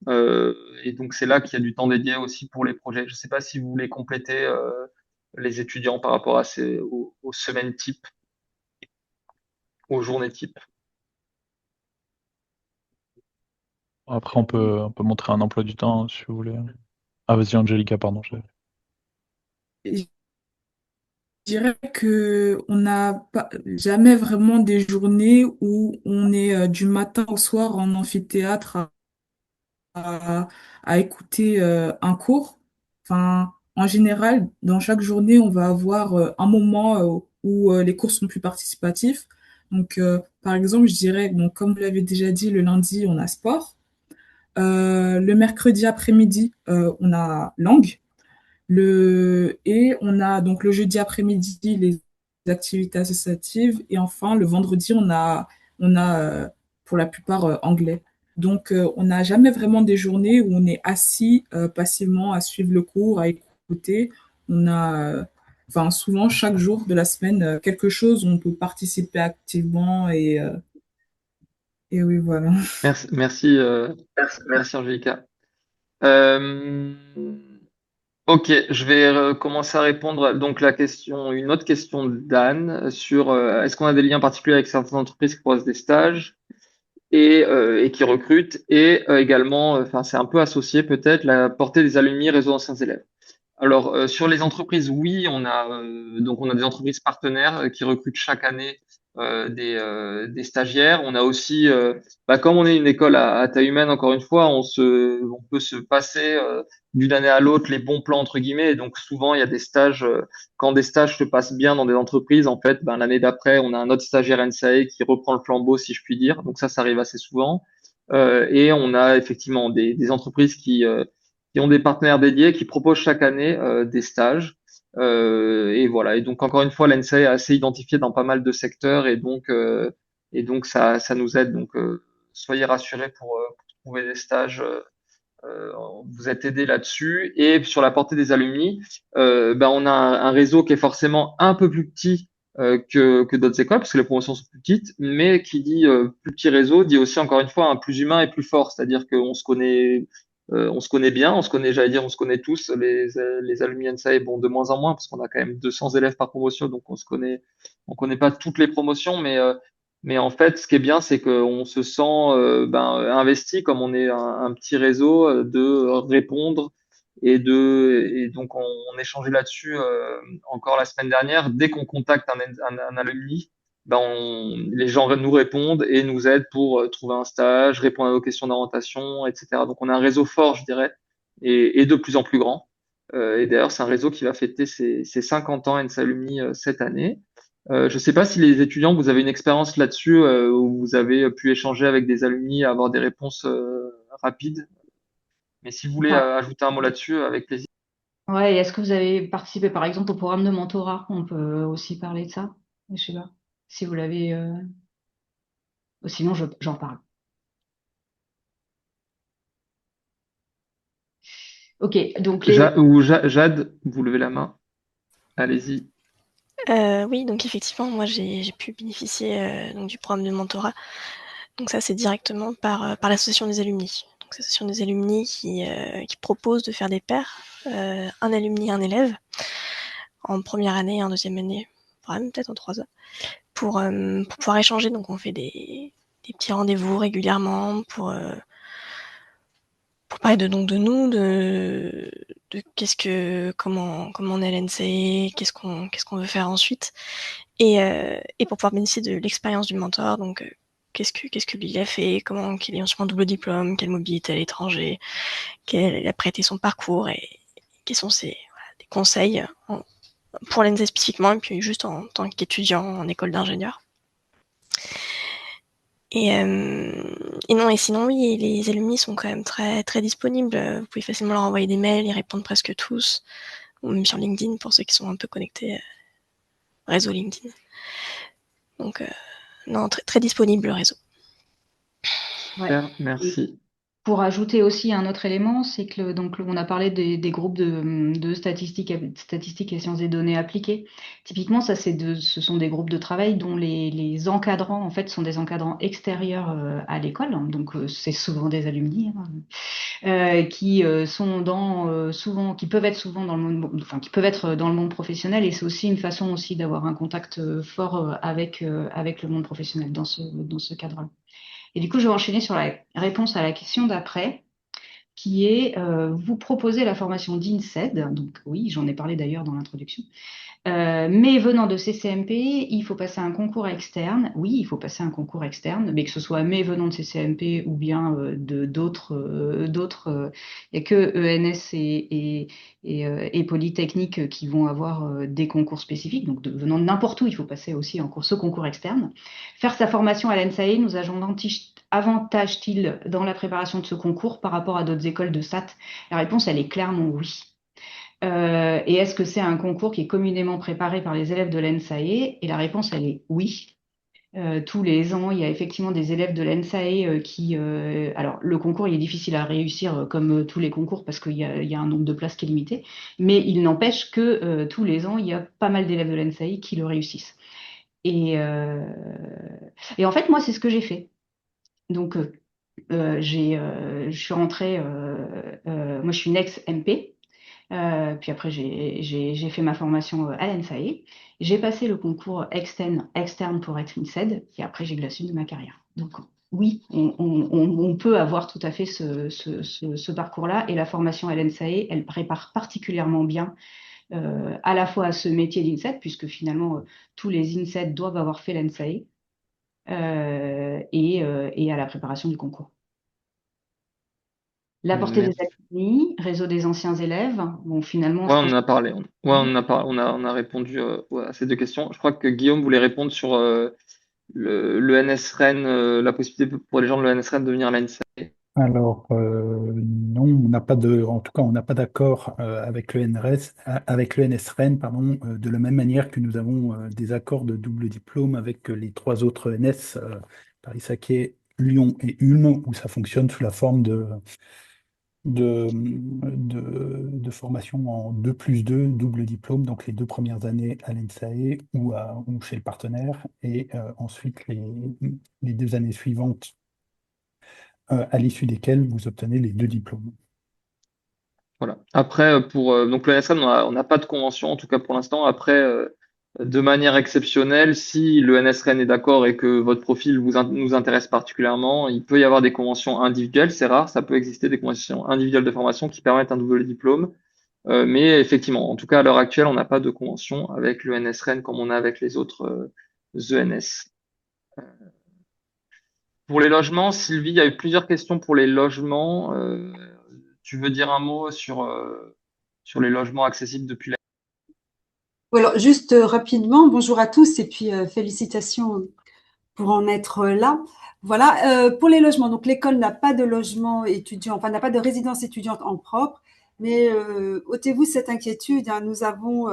Et donc c'est là qu'il y a du temps dédié aussi pour les projets. Je ne sais pas si vous voulez compléter les étudiants par rapport aux semaines type, aux journées type. Après, on peut montrer un emploi du temps, si vous voulez. Ah, vas-y, Angelica, pardon. Je dirais que on n'a pas jamais vraiment des journées où on est du matin au soir en amphithéâtre à, à écouter un cours. Enfin, en général, dans chaque journée, on va avoir un moment où les cours sont plus participatifs. Donc, par exemple, je dirais, donc, comme vous l'avez déjà dit, le lundi, on a sport. Le mercredi après-midi, on a langue. Et on a donc le jeudi après-midi les activités associatives. Et enfin, le vendredi, on a pour la plupart anglais. Donc, on n'a jamais vraiment des journées où on est assis passivement à suivre le cours, à écouter. On a, enfin, souvent, chaque jour de la semaine, quelque chose où on peut participer activement. Et oui, voilà. Merci Angélica. Euh, Ok, je vais commencer à répondre donc une autre question d'Anne sur est-ce qu'on a des liens particuliers avec certaines entreprises qui proposent des stages et qui recrutent et également, enfin c'est un peu associé peut-être la portée des alumni réseau anciens élèves. Alors sur les entreprises, oui, on a des entreprises partenaires qui recrutent chaque année des stagiaires. On a aussi, comme on est une école à taille humaine, encore une fois, on peut se passer d'une année à l'autre les bons plans entre guillemets. Et donc souvent il y a des stages. Quand des stages se passent bien dans des entreprises, en fait, l'année d'après, on a un autre stagiaire NSAE qui reprend le flambeau, si je puis dire. Donc ça arrive assez souvent. Et on a effectivement des entreprises qui ont des partenaires dédiés, qui proposent chaque année des stages. Et voilà. Et donc encore une fois, l'NSA est assez identifié dans pas mal de secteurs et donc ça nous aide. Donc soyez rassurés pour trouver des stages. Vous êtes aidés là-dessus. Et sur la portée des alumni, on a un réseau qui est forcément un peu plus petit que d'autres écoles, parce que les promotions sont plus petites, mais qui dit plus petit réseau, dit aussi encore une fois un plus humain et plus fort, c'est-à-dire on se connaît bien, j'allais dire, on se connaît tous, les alumni NSAE, bon, de moins en moins, parce qu'on a quand même 200 élèves par promotion, donc on connaît pas toutes les promotions, mais en fait, ce qui est bien, c'est qu'on se sent investi, comme on est un petit réseau, de répondre et donc on échangeait là-dessus encore la semaine dernière. Dès qu'on contacte un alumni, les gens nous répondent et nous aident pour trouver un stage, répondre à nos questions d'orientation, etc. Donc on a un réseau fort, je dirais, et de plus en plus grand. Et d'ailleurs, c'est un réseau qui va fêter ses 50 ans NS Alumni cette année. Je ne sais pas si les étudiants, vous avez une expérience là-dessus où vous avez pu échanger avec des alumni, avoir des réponses rapides. Mais si vous voulez Ouais. ajouter un mot là-dessus, avec plaisir. Ouais, et est-ce que vous avez participé par exemple au programme de mentorat? On peut aussi parler de ça. Je sais pas si vous l'avez. Sinon, j'en parle. Ok, donc Jade, vous levez la main. Allez-y. Oui, donc effectivement, moi j'ai pu bénéficier donc du programme de mentorat. Donc ça, c'est directement par l'association des alumni. Donc l'association des alumni qui propose de faire des pairs, un alumni, un élève, en première année, en deuxième année, même peut-être en troisième, pour pouvoir échanger. Donc on fait des petits rendez-vous régulièrement pour parler de nous, de comment on est à l'NCA, qu'est-ce qu'on veut faire ensuite, et pour pouvoir bénéficier de l'expérience du mentor. Donc qu'est-ce que lui il a fait, qu'il est ensuite en double diplôme, quelle mobilité à l'étranger, quel a été son parcours et quels sont des conseils pour l'ENSA spécifiquement et puis juste en tant qu'étudiant en école d'ingénieur. Et sinon, oui, les alumni sont quand même très, très disponibles. Vous pouvez facilement leur envoyer des mails, ils répondent presque tous, ou même sur LinkedIn pour ceux qui sont un peu connectés, réseau LinkedIn. Donc, non, très, très disponible le réseau. ouais. Super, merci. Pour ajouter aussi un autre élément, c'est que donc on a parlé des groupes de statistiques et sciences des données appliquées. Typiquement, ce sont des groupes de travail dont les encadrants en fait sont des encadrants extérieurs à l'école, donc c'est souvent des alumni, hein, qui peuvent être souvent dans le monde, enfin qui peuvent être dans le monde professionnel, et c'est aussi une façon aussi d'avoir un contact fort avec le monde professionnel dans ce cadre-là. Et du coup, je vais enchaîner sur la réponse à la question d'après, qui est vous proposez la formation d'INSEAD, donc oui, j'en ai parlé d'ailleurs dans l'introduction, mais venant de CCMP, il faut passer un concours externe. Oui, il faut passer un concours externe, mais que ce soit mais venant de CCMP ou bien il n'y a que ENS et Polytechnique qui vont avoir des concours spécifiques. Donc, venant de n'importe où, il faut passer aussi ce concours externe. Faire sa formation à l'ENSAE nous avantage-t-il dans la préparation de ce concours par rapport à d'autres écoles de SAT? La réponse, elle est clairement oui. Et est-ce que c'est un concours qui est communément préparé par les élèves de l'ENSAE? Et la réponse, elle est oui. Tous les ans, il y a effectivement des élèves de l'ENSAE qui... alors, le concours, il est difficile à réussir comme tous les concours parce qu'il y a un nombre de places qui est limité, mais il n'empêche que tous les ans, il y a pas mal d'élèves de l'ENSAE qui le réussissent. Et en fait, moi, c'est ce que j'ai fait. Donc, je suis rentrée... moi, je suis une ex-MP. Puis après, j'ai fait ma formation à l'ENSAE. J'ai passé le concours externe pour être INSEAD, et après, j'ai eu la suite de ma carrière. Donc, oui, on peut avoir tout à fait ce parcours-là, et la formation à l'ENSAE, elle prépare particulièrement bien à la fois à ce métier d'INSEAD, puisque finalement, tous les INSEAD doivent avoir fait l'ENSAE, et à la préparation du concours. La portée des Merci. alumni, réseau des anciens élèves. Bon, finalement, Ouais, je on pense. en a parlé. Ouais, on en a parlé. On a répondu ouais, à ces deux questions. Je crois que Guillaume voulait répondre sur le NS-REN, la possibilité pour les gens de l'ENS-REN de venir à l'ENSAE. Alors, non, on n'a pas de, en tout cas, on n'a pas d'accord avec le NRS, avec le NSREN, pardon, de la même manière que nous avons des accords de double diplôme avec les trois autres ENS, Paris-Saclay, Lyon et Ulm, où ça fonctionne sous la forme de formation en 2+2, double diplôme, donc les 2 premières années à l'ENSAE ou chez le partenaire, et ensuite les 2 années suivantes à l'issue desquelles vous obtenez les 2 diplômes. Voilà. Après, donc le NS-REN, on n'a pas de convention, en tout cas pour l'instant. Après, de manière exceptionnelle, si le NS-REN est d'accord et que votre profil nous intéresse particulièrement, il peut y avoir des conventions individuelles. C'est rare, ça peut exister des conventions individuelles de formation qui permettent un double diplôme. Mais effectivement, en tout cas, à l'heure actuelle, on n'a pas de convention avec le NS-REN comme on a avec les autres ENS. Pour les logements, Sylvie, il y a eu plusieurs questions pour les logements. Tu veux dire un mot sur les logements accessibles depuis la... Alors, juste rapidement, bonjour à tous et puis félicitations pour en être là. Voilà, pour les logements, donc l'école n'a pas de logement étudiant, enfin n'a pas de résidence étudiante en propre, mais ôtez-vous cette inquiétude, hein, nous avons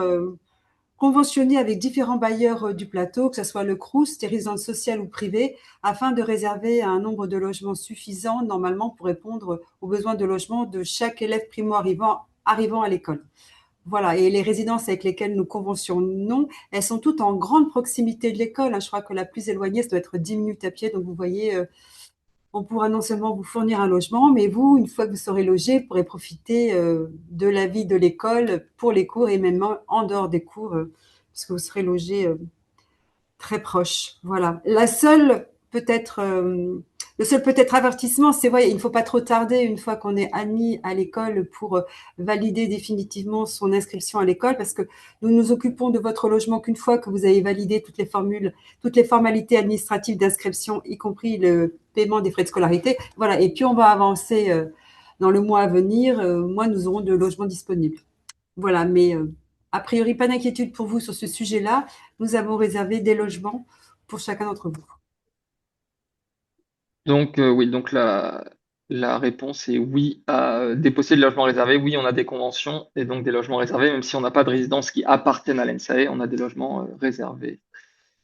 conventionné avec différents bailleurs du plateau, que ce soit le Crous, des résidences sociales ou privées, afin de réserver un nombre de logements suffisant normalement pour répondre aux besoins de logement de chaque élève primo-arrivant à l'école. Voilà, et les résidences avec lesquelles nous conventionnons, elles sont toutes en grande proximité de l'école, hein. Je crois que la plus éloignée, ça doit être 10 minutes à pied. Donc, vous voyez, on pourra non seulement vous fournir un logement, mais vous, une fois que vous serez logé, vous pourrez profiter de la vie de l'école pour les cours et même en dehors des cours, puisque vous serez logé très proche. Voilà. Le seul peut-être avertissement, c'est il ne faut pas trop tarder une fois qu'on est admis à l'école pour valider définitivement son inscription à l'école, parce que nous nous occupons de votre logement qu'une fois que vous avez validé toutes les formalités administratives d'inscription, y compris le paiement des frais de scolarité. Voilà. Et puis on va avancer dans le mois à venir. Moins nous aurons de logements disponibles. Voilà. Mais a priori, pas d'inquiétude pour vous sur ce sujet-là. Nous avons réservé des logements pour chacun d'entre vous. Donc, oui, donc la réponse est oui à des possibles logements réservés. Oui, on a des conventions et donc des logements réservés, même si on n'a pas de résidence qui appartiennent à l'ENSAE, on a des logements réservés.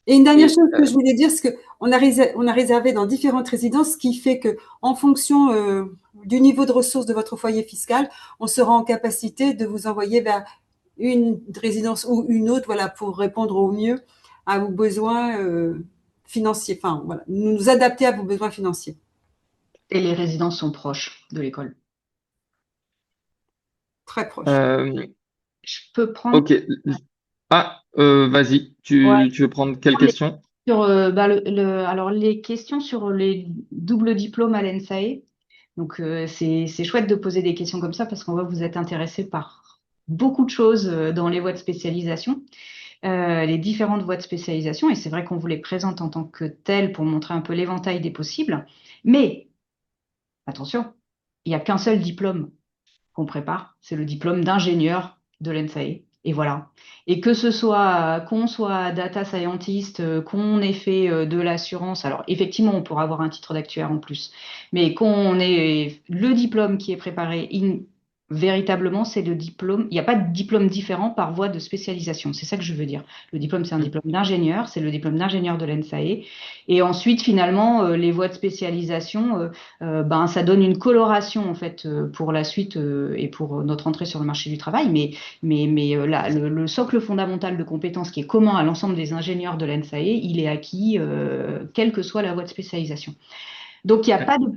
Et une dernière Et chose que je voulais dire, c'est qu'on a réservé dans différentes résidences, ce qui fait que, en fonction du niveau de ressources de votre foyer fiscal, on sera en capacité de vous envoyer vers une résidence ou une autre, voilà, pour répondre au mieux à vos besoins financiers. Enfin, voilà, nous adapter à vos besoins financiers. Et les résidences sont proches de l'école. Très proches. Je peux prendre. Ok. Vas-y. Ouais. Tu veux prendre quelle question? Sur, alors, les questions sur les doubles diplômes à l'ENSAE. Donc, c'est chouette de poser des questions comme ça parce qu'on voit que vous êtes intéressé par beaucoup de choses dans les voies de spécialisation, les différentes voies de spécialisation. Et c'est vrai qu'on vous les présente en tant que telles pour montrer un peu l'éventail des possibles. Mais, attention, il n'y a qu'un seul diplôme qu'on prépare, c'est le diplôme d'ingénieur de l'ENSAE. Et voilà. Et que ce soit qu'on soit data scientist, qu'on ait fait de l'assurance, alors effectivement, on pourra avoir un titre d'actuaire en plus, mais qu'on ait le diplôme qui est préparé, véritablement, c'est le diplôme. Il n'y a pas de diplôme différent par voie de spécialisation. C'est ça que je veux dire. Le diplôme, c'est un diplôme d'ingénieur, c'est le diplôme d'ingénieur de l'ENSAE. Et ensuite, finalement, les voies de spécialisation, ben, ça donne une coloration en fait pour la suite et pour notre entrée sur le marché du travail. Mais là, le socle fondamental de compétences qui est commun à l'ensemble des ingénieurs de l'ENSAE, il est acquis quelle que soit la voie de spécialisation. Donc,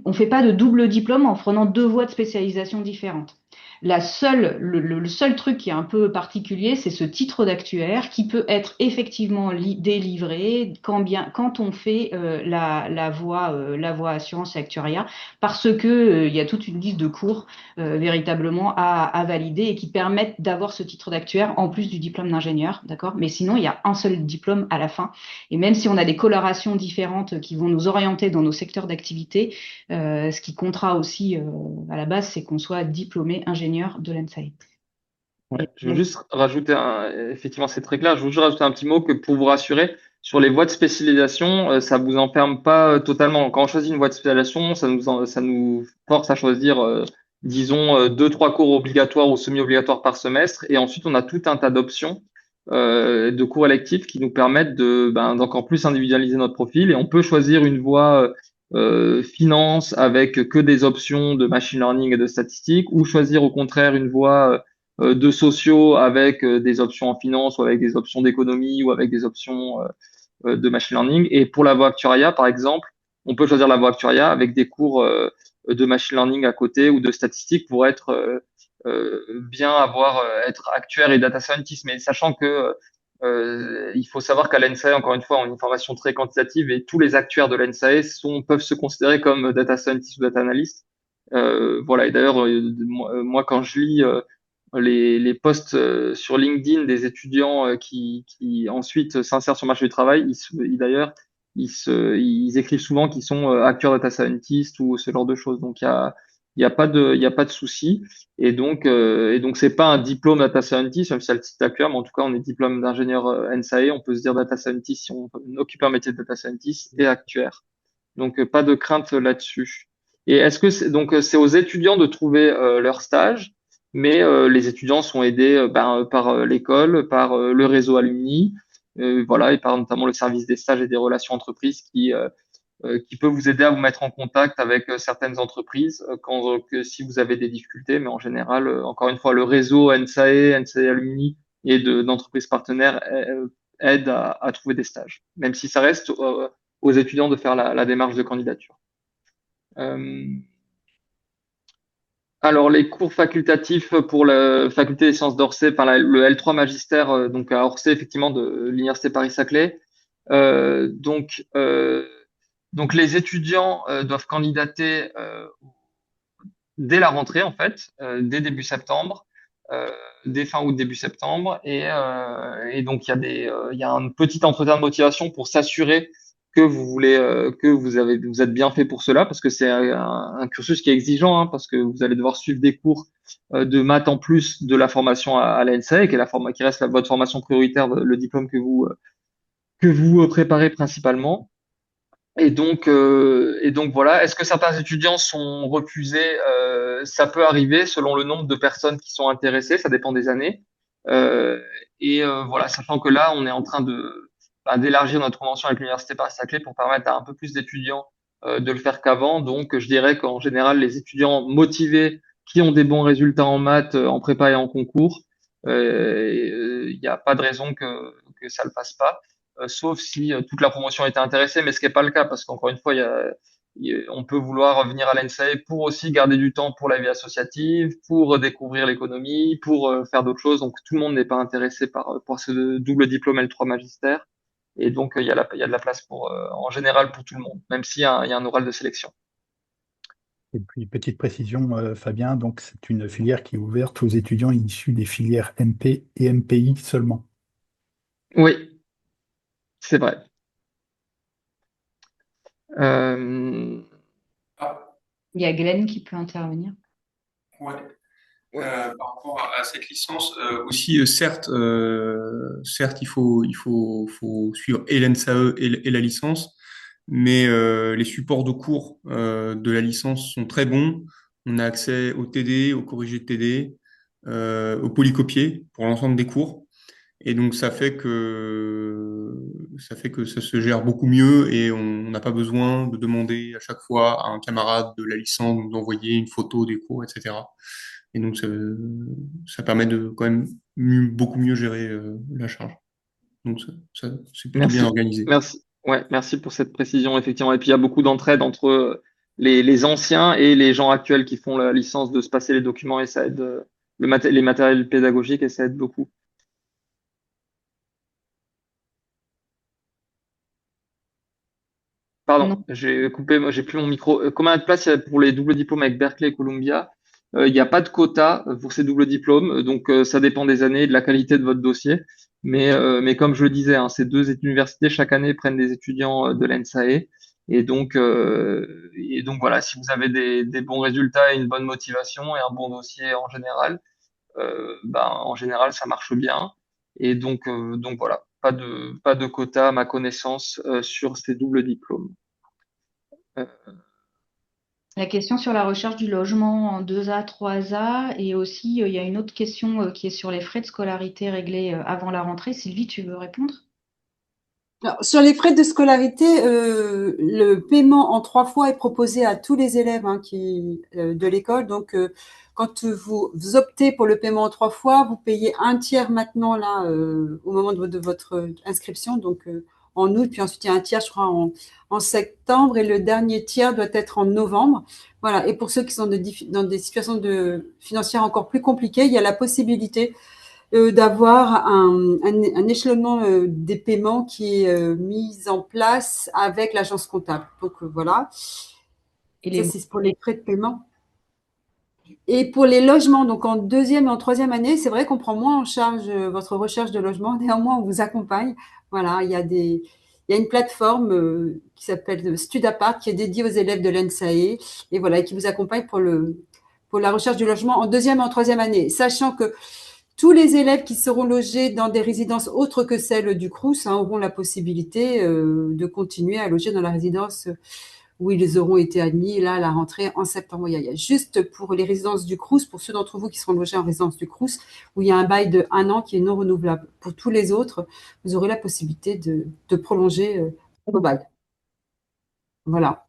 on ne fait pas de double diplôme en prenant deux voies de spécialisation différentes. Le seul truc qui est un peu particulier, c'est ce titre d'actuaire qui peut être effectivement délivré quand on fait la voie assurance et actuariat, parce que il y a toute une liste de cours véritablement à valider et qui permettent d'avoir ce titre d'actuaire en plus du diplôme d'ingénieur, d'accord? Mais sinon, il y a un seul diplôme à la fin. Et même si on a des colorations différentes qui vont nous orienter dans nos secteurs d'activité, ce qui comptera aussi à la base, c'est qu'on soit diplômé ingénieur de l'ENSAE. Ouais, je veux juste rajouter effectivement, c'est très clair. Je veux juste rajouter un petit mot que pour vous rassurer, sur les voies de spécialisation, ça vous enferme pas totalement. Quand on choisit une voie de spécialisation, ça nous force à choisir, disons, deux, trois cours obligatoires ou semi-obligatoires par semestre. Et ensuite, on a tout un tas d'options, de cours électifs qui nous permettent d'encore plus individualiser notre profil. Et on peut choisir une voie, finance avec que des options de machine learning et de statistiques, ou choisir au contraire une voie de sociaux avec des options en finance ou avec des options d'économie ou avec des options de machine learning. Et pour la voie actuariat, par exemple, on peut choisir la voie actuariat avec des cours de machine learning à côté ou de statistiques pour être actuaire et data scientist. Mais sachant que il faut savoir qu'à l'ENSAE, encore une fois, on a une formation très quantitative et tous les actuaires de l'ENSAE peuvent se considérer comme data scientist ou data analyst. Voilà. Et d'ailleurs, moi, quand je lis les posts sur LinkedIn des étudiants qui ensuite s'insèrent sur le marché du travail, d'ailleurs, ils écrivent souvent qu'ils sont acteurs data scientist ou ce genre de choses. Donc, il y a pas de souci. Et donc, c'est pas un diplôme data scientist, même si c'est le titre actuel, mais en tout cas, on est diplôme d'ingénieur NSAE. On peut se dire data scientist si on occupe un métier de data scientist et actuaire. Donc, pas de crainte là-dessus. Et est-ce que c'est aux étudiants de trouver leur stage? Mais les étudiants sont aidés par l'école, par le réseau alumni, voilà, et par notamment le service des stages et des relations entreprises qui peut vous aider à vous mettre en contact avec certaines entreprises si vous avez des difficultés. Mais en général, encore une fois, le réseau NSAE, NSAE Alumni et d'entreprises partenaires aide à trouver des stages, même si ça reste aux étudiants de faire la démarche de candidature. Alors, les cours facultatifs pour la faculté des sciences d'Orsay, enfin le L3 magistère, donc à Orsay, effectivement, de l'Université Paris-Saclay. Donc, les étudiants doivent candidater dès la rentrée, en fait, dès début septembre, dès fin août, début septembre. Et donc, il y a un petit entretien de motivation pour s'assurer que vous êtes bien fait pour cela, parce que c'est un cursus qui est exigeant, hein, parce que vous allez devoir suivre des cours de maths en plus de la formation à la NSAE, qui reste votre formation prioritaire, le diplôme que vous préparez principalement. Et donc voilà. Est-ce que certains étudiants sont refusés? Ça peut arriver selon le nombre de personnes qui sont intéressées. Ça dépend des années. Voilà, sachant que là, on est en train d'élargir notre convention avec l'Université Paris-Saclay pour permettre à un peu plus d'étudiants de le faire qu'avant. Donc, je dirais qu'en général, les étudiants motivés qui ont des bons résultats en maths, en prépa et en concours, il n'y a pas de raison que ça le fasse pas, sauf si toute la promotion était intéressée, mais ce qui n'est pas le cas, parce qu'encore une fois, on peut vouloir venir à l'ENSAE pour aussi garder du temps pour la vie associative, pour découvrir l'économie, pour faire d'autres choses. Donc tout le monde n'est pas intéressé par ce double diplôme L3 magistère. Et donc il y a de la place en général pour tout le monde, même il y a un oral de sélection. Et puis, petite précision, Fabien, donc c'est une filière qui est ouverte aux étudiants issus des filières MP et MPI seulement. Oui, c'est vrai. Euh, Ah, Il y a Glenn qui peut intervenir. ouais. ouais. Par rapport à cette licence, aussi, certes, faut suivre et l'NSAE et la licence, mais les supports de cours de la licence sont très bons. On a accès au TD, au corrigé de TD, au polycopié pour l'ensemble des cours. Et donc ça fait que ça se gère beaucoup mieux et on n'a pas besoin de demander à chaque fois à un camarade de la licence de nous envoyer une photo des cours, etc. Et donc ça permet de quand même beaucoup mieux gérer la charge. Donc c'est plutôt bien Merci, organisé. merci. Ouais, merci pour cette précision, effectivement. Et puis il y a beaucoup d'entraide entre les anciens et les gens actuels qui font la licence de se passer les documents et ça aide les matériels pédagogiques et ça aide beaucoup. Pardon, Non. j'ai coupé, moi j'ai plus mon micro. Combien de place il y a pour les doubles diplômes avec Berkeley et Columbia? Il n'y a pas de quota pour ces doubles diplômes, donc ça dépend des années et de la qualité de votre dossier. Mais comme je le disais, hein, ces deux universités chaque année prennent des étudiants de l'ENSAE. Et donc voilà, si vous avez des bons résultats et une bonne motivation et un bon dossier en général ça marche bien. Et donc voilà, pas de quota à ma connaissance sur ces doubles diplômes. Euh, La question sur la recherche du logement en 2A, 3A, et aussi il y a une autre question qui est sur les frais de scolarité réglés avant la rentrée. Sylvie, tu veux répondre? Alors, sur les frais de scolarité, le paiement en 3 fois est proposé à tous les élèves de l'école. Donc, quand vous optez pour le paiement en 3 fois, vous payez un tiers maintenant là au moment de votre inscription, donc en août, puis ensuite il y a un tiers, je crois, en septembre, et le dernier tiers doit être en novembre. Voilà. Et pour ceux qui sont dans des situations financières encore plus compliquées, il y a la possibilité d'avoir un échelonnement des paiements qui est mis en place avec l'agence comptable. Donc voilà, Et ça les... c'est pour les frais de paiement. Et pour les logements, donc en deuxième et en troisième année, c'est vrai qu'on prend moins en charge votre recherche de logement. Néanmoins, on vous accompagne. Voilà, il y a une plateforme qui s'appelle Studapart qui est dédiée aux élèves de l'ENSAE et voilà, qui vous accompagne pour la recherche du logement en deuxième et en troisième année, sachant que tous les élèves qui seront logés dans des résidences autres que celles du Crous auront la possibilité de continuer à loger dans la résidence où ils auront été admis là à la rentrée en septembre. Il y a juste pour les résidences du Crous, pour ceux d'entre vous qui seront logés en résidence du Crous, où il y a un bail de 1 an qui est non renouvelable. Pour tous les autres, vous aurez la possibilité de prolonger vos bail. Voilà.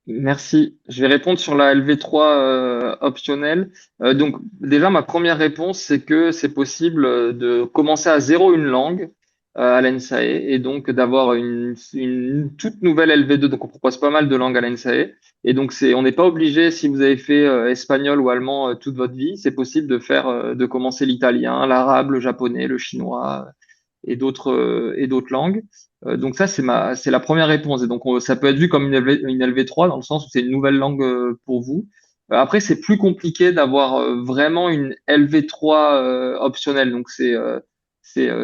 Merci. Je vais répondre sur la LV3 optionnelle. Donc déjà, ma première réponse, c'est que c'est possible de commencer à zéro une langue à l'ENSAE et donc d'avoir une toute nouvelle LV2. Donc on propose pas mal de langues à l'ENSAE. Et donc on n'est pas obligé, si vous avez fait espagnol ou allemand toute votre vie, c'est possible de commencer l'italien, l'arabe, le japonais, le chinois et d'autres langues. Donc ça, c'est la première réponse. Et donc, ça peut être vu comme une LV3 dans le sens où c'est une nouvelle langue pour vous. Après, c'est plus compliqué d'avoir vraiment une LV3 optionnelle. Donc, c'est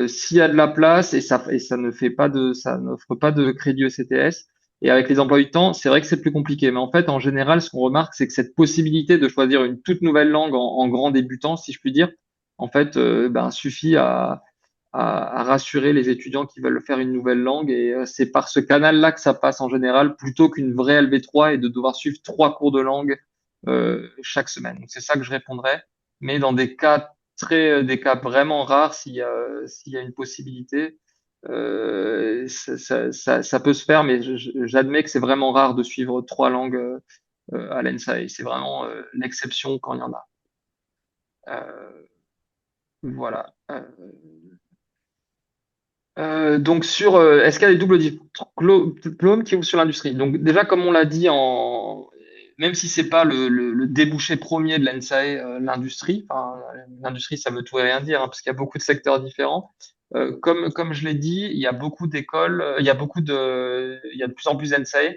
s'il y a de la place et ça ça n'offre pas de crédit ECTS. Et avec les emplois du temps, c'est vrai que c'est plus compliqué. Mais en fait, en général, ce qu'on remarque, c'est que cette possibilité de choisir une toute nouvelle langue en grand débutant, si je puis dire, en fait, suffit à rassurer les étudiants qui veulent faire une nouvelle langue. Et c'est par ce canal-là que ça passe en général, plutôt qu'une vraie LV3 et de devoir suivre 3 cours de langue chaque semaine. Donc c'est ça que je répondrais. Mais dans des cas vraiment rares, s'il y a une possibilité, Ça peut se faire, mais j'admets que c'est vraiment rare de suivre 3 langues à l'ENSA, et c'est vraiment l'exception quand il y en a. Voilà. Donc est-ce qu'il y a des doubles diplômes qui ouvrent sur l'industrie? Donc déjà, comme on l'a dit, même si c'est pas le débouché premier de l'ENSAE, l'industrie, enfin, l'industrie ça veut tout et rien dire, hein, parce qu'il y a beaucoup de secteurs différents. Comme je l'ai dit, il y a beaucoup d'écoles, il y a de plus en plus d'ENSAE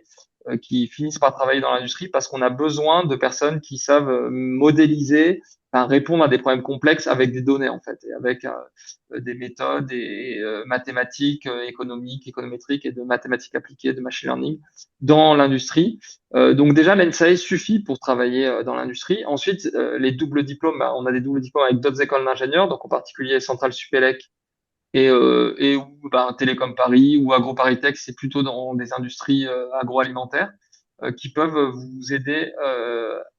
qui finissent par travailler dans l'industrie parce qu'on a besoin de personnes qui savent modéliser, enfin, répondre à des problèmes complexes avec des données en fait, et avec des méthodes mathématiques, économiques, économétriques et de mathématiques appliquées, de machine learning dans l'industrie. Donc déjà, l'ENSAE suffit pour travailler dans l'industrie. Ensuite, les doubles diplômes, bah, on a des doubles diplômes avec d'autres écoles d'ingénieurs, donc en particulier Centrale Supélec et ou Télécom Paris ou AgroParisTech, c'est plutôt dans des industries agroalimentaires qui peuvent vous aider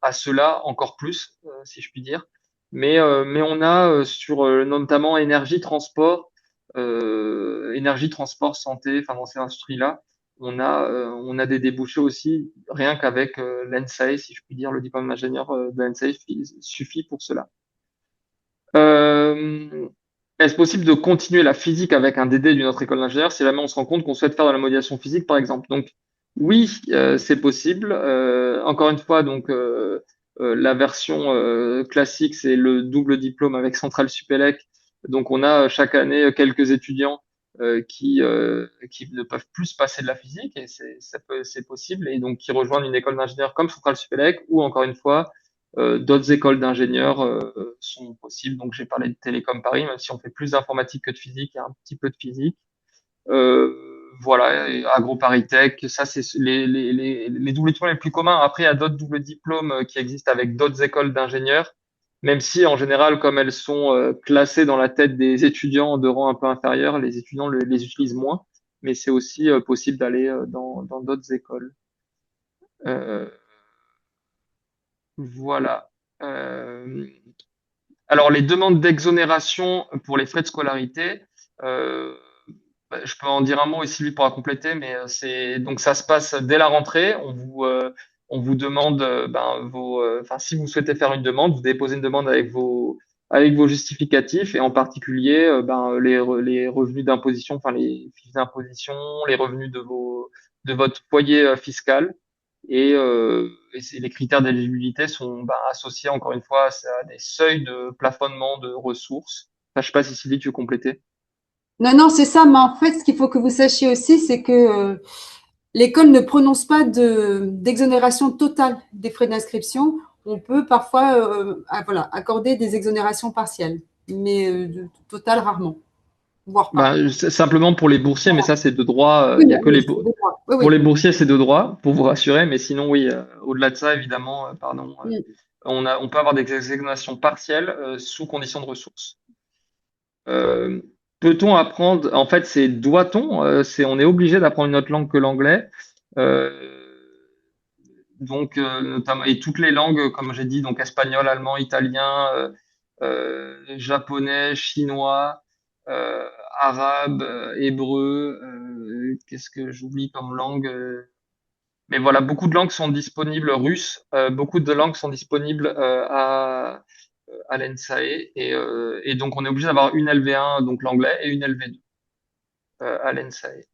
à cela encore plus, si je puis dire. Mais on a sur notamment énergie, transport, santé, enfin dans ces industries-là, on a des débouchés aussi, rien qu'avec l'ENSAE, si je puis dire, le diplôme d'ingénieur de l'ENSAE suffit pour cela. Euh, Est-ce possible de continuer la physique avec un DD d'une autre école d'ingénieur si jamais on se rend compte qu'on souhaite faire de la modélisation physique, par exemple? Donc, oui, c'est possible. Encore une fois, donc la version classique, c'est le double diplôme avec Centrale Supélec. Donc, on a chaque année quelques étudiants qui ne peuvent plus passer de la physique, et c'est possible, et donc qui rejoignent une école d'ingénieur comme Centrale Supélec, ou encore une fois d'autres écoles d'ingénieurs sont possibles. Donc j'ai parlé de Télécom Paris, même si on fait plus d'informatique que de physique, il y a un petit peu de physique. Voilà, et AgroParisTech, ça c'est les doubles diplômes les plus communs. Après, il y a d'autres doubles diplômes qui existent avec d'autres écoles d'ingénieurs, même si en général, comme elles sont classées dans la tête des étudiants de rang un peu inférieur, les étudiants les utilisent moins. Mais c'est aussi possible d'aller dans d'autres écoles. Euh, voilà. Euh, Alors, les demandes d'exonération pour les frais de scolarité, euh, je peux en dire un mot et Sylvie pourra compléter, mais donc ça se passe dès la rentrée. On vous demande enfin si vous souhaitez faire une demande, vous déposez une demande avec vos justificatifs, et en particulier les revenus d'imposition, enfin les fiches d'imposition, les revenus de votre foyer fiscal. Les critères d'éligibilité sont associés encore une fois à des seuils de plafonnement de ressources. Enfin, je sais pas si Sylvie, tu veux compléter. Non, non, c'est ça, mais en fait, ce qu'il faut que vous sachiez aussi, c'est que l'école ne prononce pas d'exonération totale des frais d'inscription. On peut parfois voilà, accorder des exonérations partielles, mais totales rarement, voire pas. Simplement pour les boursiers, mais ça c'est de droit. Oui, Il y a que oui, les c'est des droits. Oui, pour oui. les boursiers c'est de droit, pour vous rassurer, mais sinon oui, au-delà de ça évidemment, pardon, Mm. on peut avoir des exonérations partielles sous condition de ressources. Euh, Peut-on apprendre, en fait, c'est doit-on, on est obligé d'apprendre une autre langue que l'anglais. Euh, Notamment, et toutes les langues, comme j'ai dit, donc espagnol, allemand, italien, japonais, chinois, arabe, hébreu, qu'est-ce que j'oublie comme langue? Mais voilà, beaucoup de langues sont disponibles, russe, beaucoup de langues sont disponibles à l'ENSAE, et donc on est obligé d'avoir une LV1, donc l'anglais, et une LV2 à l'ENSAE.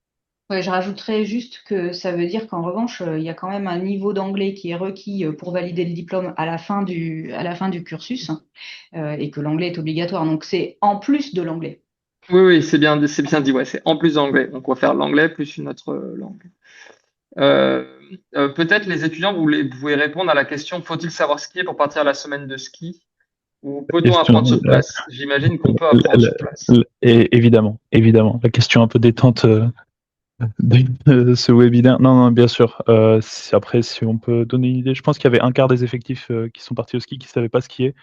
Ouais, je rajouterais juste que ça veut dire qu'en revanche, il y a quand même un niveau d'anglais qui est requis pour valider le diplôme à la fin du cursus, et que l'anglais est obligatoire. Donc c'est en plus de l'anglais. Oui, oui, c'est bien dit, ouais, c'est en plus d'anglais. Donc on va faire l'anglais plus une autre langue. Euh, Peut-être les étudiants, vous pouvez répondre à la question, faut-il savoir skier pour partir à la semaine de ski? Ou peut-on Question, apprendre sur place? J'imagine qu'on peut apprendre sur place. et évidemment, évidemment, la question un peu détente de ce webinaire. Non, non, bien sûr. Après, si on peut donner une idée, je pense qu'il y avait un quart des effectifs qui sont partis au ski qui ne savaient pas skier,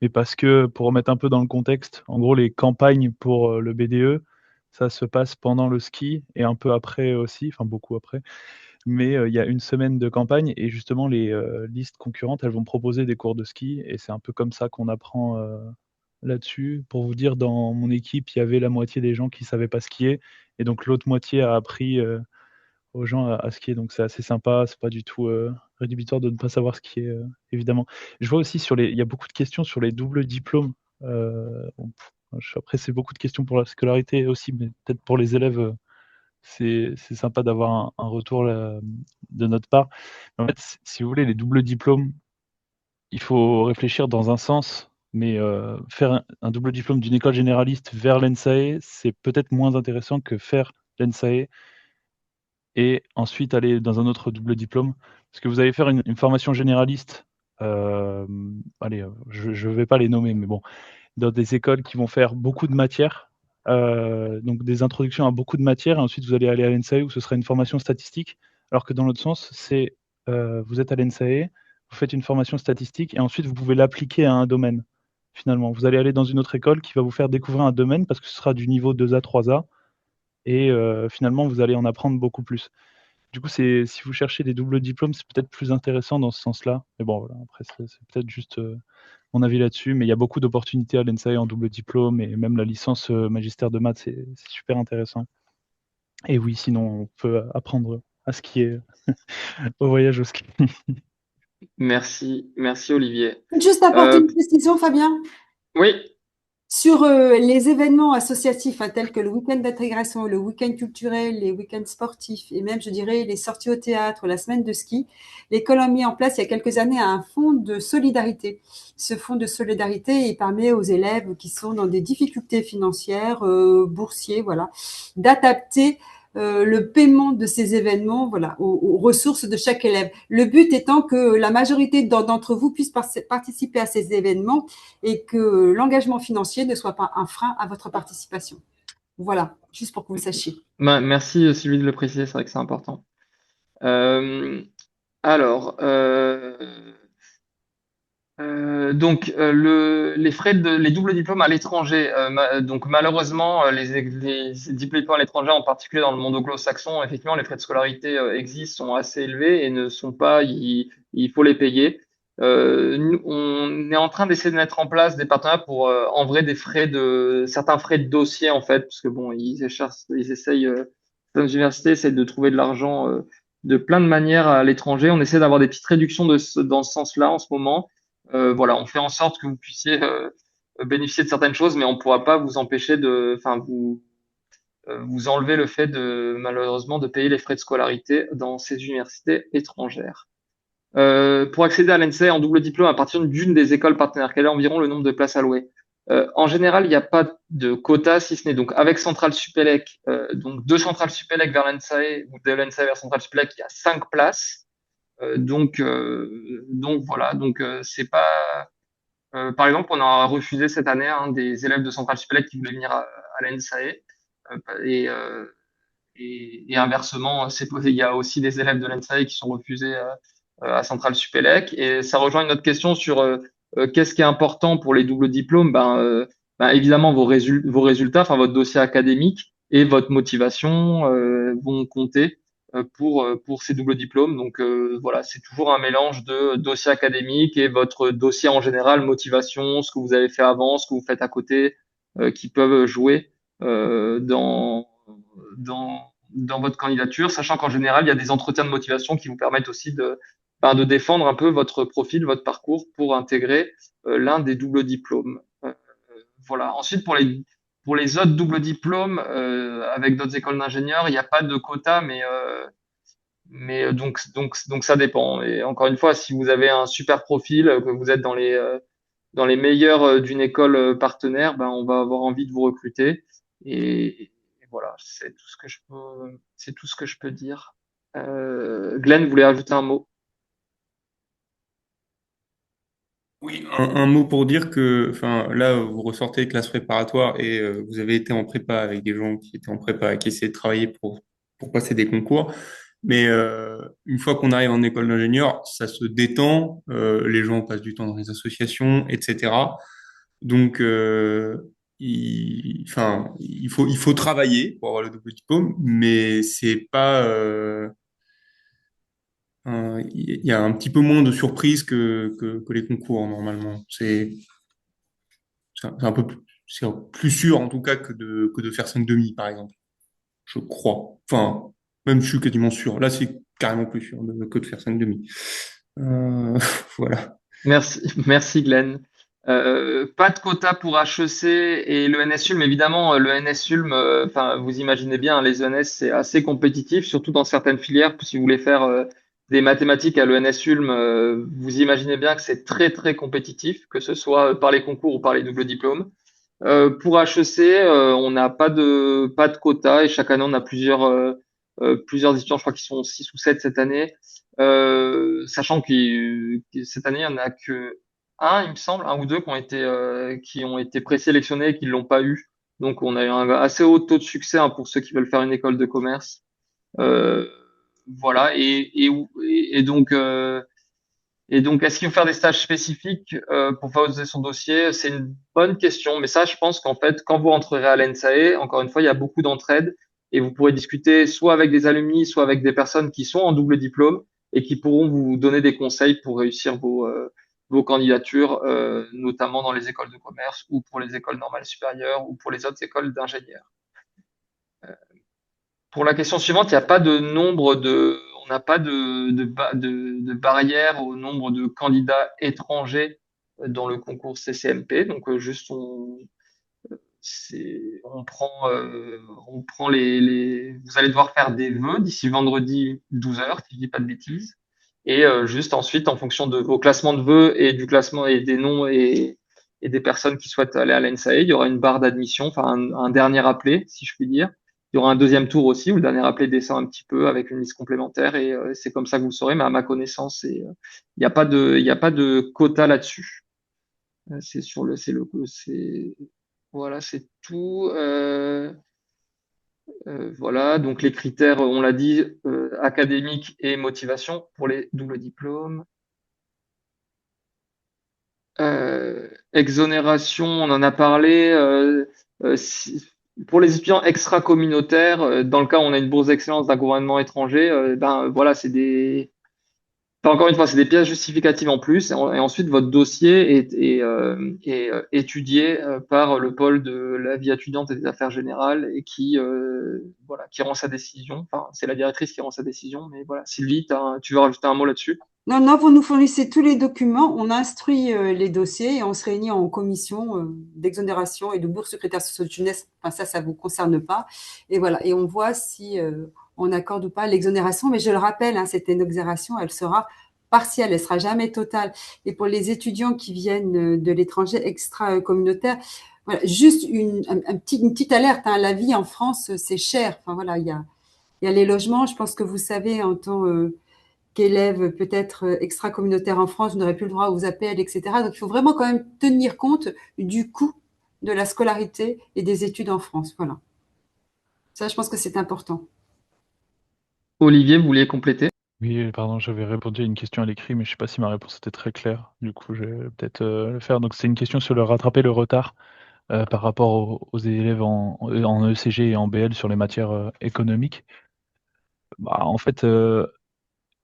mais parce que, pour remettre un peu dans le contexte, en gros, les campagnes pour le BDE, ça se passe pendant le ski et un peu après aussi, enfin beaucoup après. Mais il y a une semaine de campagne et justement, les listes concurrentes, elles vont proposer des cours de ski et c'est un peu comme ça qu'on apprend là-dessus. Pour vous dire, dans mon équipe, il y avait la moitié des gens qui savaient pas skier, et donc l'autre moitié a appris aux gens à skier. Donc c'est assez sympa, c'est pas du tout rédhibitoire de ne pas savoir skier, évidemment. Je vois aussi il y a beaucoup de questions sur les doubles diplômes. Bon, après, c'est beaucoup de questions pour la scolarité aussi, mais peut-être pour les élèves, c'est sympa d'avoir un retour de notre part. En fait, si vous voulez, les doubles diplômes, il faut réfléchir dans un sens, mais faire un double diplôme d'une école généraliste vers l'ENSAE, c'est peut-être moins intéressant que faire l'ENSAE et ensuite aller dans un autre double diplôme. Parce que vous allez faire une formation généraliste, allez, je ne vais pas les nommer, mais bon, dans des écoles qui vont faire beaucoup de matières, donc des introductions à beaucoup de matières, et ensuite vous allez aller à l'ENSAE où ce sera une formation statistique, alors que dans l'autre sens, c'est vous êtes à l'ENSAE, vous faites une formation statistique, et ensuite vous pouvez l'appliquer à un domaine. Finalement, vous allez aller dans une autre école qui va vous faire découvrir un domaine parce que ce sera du niveau 2A, 3A, et finalement vous allez en apprendre beaucoup plus. Du coup, si vous cherchez des doubles diplômes, c'est peut-être plus intéressant dans ce sens-là. Mais bon, voilà, après, c'est peut-être juste mon avis là-dessus. Mais il y a beaucoup d'opportunités à l'ENSAE en double diplôme et même la licence magistère de maths, c'est super intéressant. Et oui, sinon, on peut apprendre à skier au voyage au ski. Merci, merci Olivier. Juste apporter Euh, une précision, Fabien. oui, Sur les événements associatifs, tels que le week-end d'intégration, le week-end culturel, les week-ends sportifs et même, je dirais, les sorties au théâtre, la semaine de ski, l'école a mis en place il y a quelques années un fonds de solidarité. Ce fonds de solidarité, il permet aux élèves qui sont dans des difficultés financières, boursiers, voilà, d'adapter le paiement de ces événements, voilà, aux ressources de chaque élève. Le but étant que la majorité d'entre vous puissent participer à ces événements et que l'engagement financier ne soit pas un frein à votre participation. Voilà, juste pour que vous le sachiez. merci Sylvie de le préciser, c'est vrai que c'est important. Euh, alors, les frais les doubles diplômes à l'étranger. Donc malheureusement, les diplômes à l'étranger, en particulier dans le monde anglo-saxon, effectivement, les frais de scolarité existent, sont assez élevés et ne sont pas. Il faut les payer. Nous, on est en train d'essayer de mettre en place des partenariats pour en vrai certains frais de dossier en fait, parce que bon, ils essayent, certaines universités essayent de trouver de l'argent de plein de manières à l'étranger. On essaie d'avoir des petites réductions dans ce sens-là en ce moment. Voilà, on fait en sorte que vous puissiez bénéficier de certaines choses, mais on ne pourra pas vous empêcher enfin, vous enlever le fait malheureusement, de payer les frais de scolarité dans ces universités étrangères. Pour accéder à l'ENSAE en double diplôme à partir d'une des écoles partenaires, quel est environ le nombre de places allouées? En général, il n'y a pas de quota, si ce n'est donc avec Centrale Supélec, donc de Centrale Supélec vers l'ENSAE ou de l'ENSAE vers Centrale Supélec, il y a 5 places. Donc voilà, donc c'est pas par exemple, on a refusé cette année des élèves de Centrale Supélec qui voulaient venir à l'ENSAE. Et, euh, et inversement, il y a aussi des élèves de l'ENSAE qui sont refusés à Centrale Supélec. Et ça rejoint une autre question sur qu'est-ce qui est important pour les doubles diplômes. Évidemment, vos résultats, enfin votre dossier académique et votre motivation vont compter pour ces doubles diplômes. Donc voilà, c'est toujours un mélange de dossier académique et votre dossier en général, motivation, ce que vous avez fait avant, ce que vous faites à côté, qui peuvent jouer dans votre candidature, sachant qu'en général, il y a des entretiens de motivation qui vous permettent aussi de défendre un peu votre profil, votre parcours pour intégrer l'un des doubles diplômes. Voilà. Ensuite, pour les autres doubles diplômes avec d'autres écoles d'ingénieurs, il n'y a pas de quota, mais donc ça dépend. Et encore une fois, si vous avez un super profil, que vous êtes dans les meilleurs d'une école partenaire, ben on va avoir envie de vous recruter. Et voilà, c'est tout ce que je peux dire. Glenn voulait ajouter un mot. Oui, un mot pour dire que, enfin, là, vous ressortez classe préparatoire et vous avez été en prépa avec des gens qui étaient en prépa et qui essaient de travailler pour passer des concours. Mais une fois qu'on arrive en école d'ingénieur, ça se détend, les gens passent du temps dans les associations, etc. Donc, il faut travailler pour avoir le double diplôme, mais c'est pas, il y a un petit peu moins de surprises que les concours normalement. C'est un peu c'est plus sûr en tout cas que de faire 5 demi par exemple, je crois. Enfin, même je suis quasiment sûr. Là, c'est carrément plus sûr que de faire 5 demi. Euh, voilà. Merci, merci Glenn. Pas de quota pour HEC et le NSULM. Évidemment, le NSULM, enfin, vous imaginez bien, hein, les ENS, c'est assez compétitif, surtout dans certaines filières. Si vous voulez faire des mathématiques à l'ENSULM, vous imaginez bien que c'est très, très compétitif, que ce soit par les concours ou par les doubles diplômes. Pour HEC, on n'a pas de quota et chaque année, on a plusieurs étudiants, je crois qu'ils sont 6 ou 7 cette année. Sachant que cette année, il n'y en a que un, il me semble, un ou deux qui ont été présélectionnés et qui ne l'ont pas eu. Donc, on a eu un assez haut taux de succès, hein, pour ceux qui veulent faire une école de commerce. Euh, voilà. Et donc, est-ce qu'il faut faire des stages spécifiques pour favoriser son dossier? C'est une bonne question, mais ça, je pense qu'en fait, quand vous rentrerez à l'ENSAE, encore une fois, il y a beaucoup d'entraide et vous pourrez discuter soit avec des alumni, soit avec des personnes qui sont en double diplôme et qui pourront vous donner des conseils pour réussir vos candidatures, notamment dans les écoles de commerce ou pour les écoles normales supérieures ou pour les autres écoles d'ingénieurs. Pour la question suivante, il n'y a pas de nombre on n'a pas de barrière au nombre de candidats étrangers dans le concours CCMP. Donc, juste on prend vous allez devoir faire des vœux d'ici vendredi 12 heures, si je dis pas de bêtises. Et juste ensuite, en fonction de vos classements de vœux et du classement et des noms et des personnes qui souhaitent aller à l'ENSAE, il y aura une barre d'admission, enfin un dernier appelé, si je puis dire. Il y aura un deuxième tour aussi où le dernier appelé descend un petit peu avec une liste complémentaire et c'est comme ça que vous le saurez. Mais à ma connaissance, il n'y a pas il y a pas de quota là-dessus. Voilà, c'est tout. Voilà, donc les critères, on l'a dit, académique et motivation pour les doubles diplômes. Exonération, on en a parlé. Pour les étudiants extra-communautaires, dans le cas où on a une bourse d'excellence d'un gouvernement étranger, ben voilà, enfin, encore une fois, c'est des pièces justificatives en plus, et ensuite votre dossier est étudié par le pôle de la vie étudiante et des affaires générales et voilà, qui rend sa décision. Enfin, c'est la directrice qui rend sa décision, mais voilà. Sylvie, tu veux rajouter un mot là-dessus? Non, non, vous nous fournissez tous les documents, on instruit les dossiers et on se réunit en commission d'exonération et de bourse secrétaire sociale de jeunesse. Enfin, ça vous concerne pas. Et voilà, et on voit si on accorde ou pas l'exonération. Mais je le rappelle, hein, cette exonération, elle sera partielle, elle sera jamais totale. Et pour les étudiants qui viennent de l'étranger extra-communautaire, voilà, juste une petite alerte, hein, la vie en France, c'est cher. Enfin voilà, il y a les logements. Je pense que vous savez, en tant qu'élève peut-être extra-communautaire en France, vous n'aurez plus le droit aux APL, etc. Donc, il faut vraiment quand même tenir compte du coût de la scolarité et des études en France. Voilà. Ça, je pense que c'est important. Olivier, vous vouliez compléter? Oui, pardon, j'avais répondu à une question à l'écrit, mais je sais pas si ma réponse était très claire. Du coup, je vais peut-être le faire. Donc, c'est une question sur le rattraper le retard par rapport aux élèves en ECG et en BL sur les matières économiques. Bah, en fait,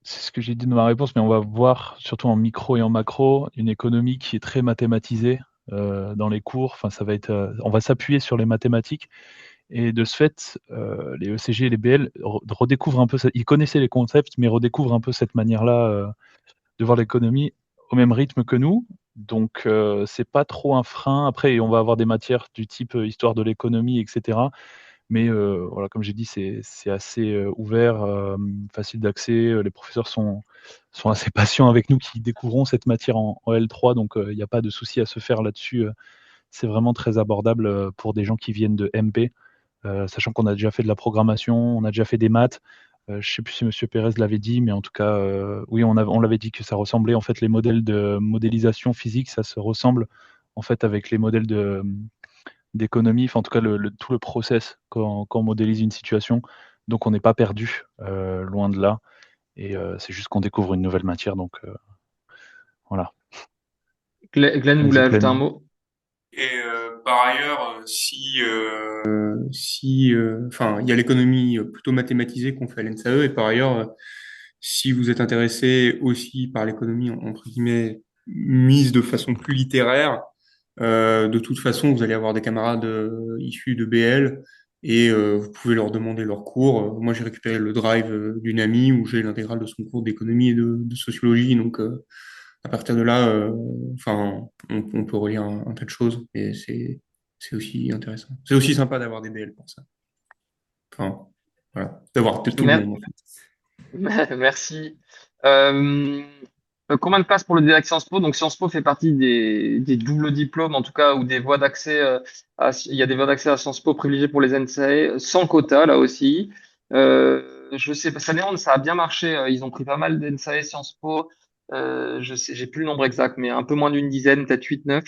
c'est ce que j'ai dit dans ma réponse, mais on va voir, surtout en micro et en macro, une économie qui est très mathématisée dans les cours. Enfin, ça va être, on va s'appuyer sur les mathématiques. Et de ce fait, les ECG et les BL redécouvrent un peu ça. Ils connaissaient les concepts, mais redécouvrent un peu cette manière-là de voir l'économie au même rythme que nous. Donc, c'est pas trop un frein. Après, on va avoir des matières du type histoire de l'économie, etc. Mais voilà, comme j'ai dit, c'est assez ouvert, facile d'accès. Les professeurs sont assez patients avec nous qui découvrons cette matière en L3, donc il n'y a pas de souci à se faire là-dessus. C'est vraiment très abordable pour des gens qui viennent de MP. Sachant qu'on a déjà fait de la programmation, on a déjà fait des maths. Je ne sais plus si Monsieur Pérez l'avait dit, mais en tout cas, oui, on l'avait dit que ça ressemblait, en fait, les modèles de modélisation physique, ça se ressemble, en fait, avec les modèles d'économie, enfin, en tout cas, tout le process quand on modélise une situation. Donc, on n'est pas perdu, loin de là. Et c'est juste qu'on découvre une nouvelle matière, donc voilà. Glenn, vous voulez Vas-y, ajouter un Glenn. mot? Et par ailleurs, enfin, il y a l'économie plutôt mathématisée qu'on fait à l'ENSAE, et par ailleurs, si vous êtes intéressé aussi par l'économie entre guillemets mise de façon plus littéraire, De toute façon, vous allez avoir des camarades issus de BL et vous pouvez leur demander leur cours. Moi, j'ai récupéré le drive d'une amie où j'ai l'intégrale de son cours d'économie et de sociologie. Donc, à partir de là, enfin, on peut relire un tas de choses et c'est aussi intéressant. C'est aussi sympa d'avoir des BL pour ça. Enfin, voilà, d'avoir tout le Mer- monde en fait. Merci. Euh, Combien de places pour le DEAC Sciences Po? Donc Sciences Po fait partie des doubles diplômes, en tout cas, ou des voies d'accès. Il y a des voies d'accès à Sciences Po privilégiées pour les NSAE, sans quota là aussi. Je sais pas, ça a bien marché. Ils ont pris pas mal d'NSAE Sciences Po. Je sais, j'ai plus le nombre exact, mais un peu moins d'une dizaine, peut-être 8, 9.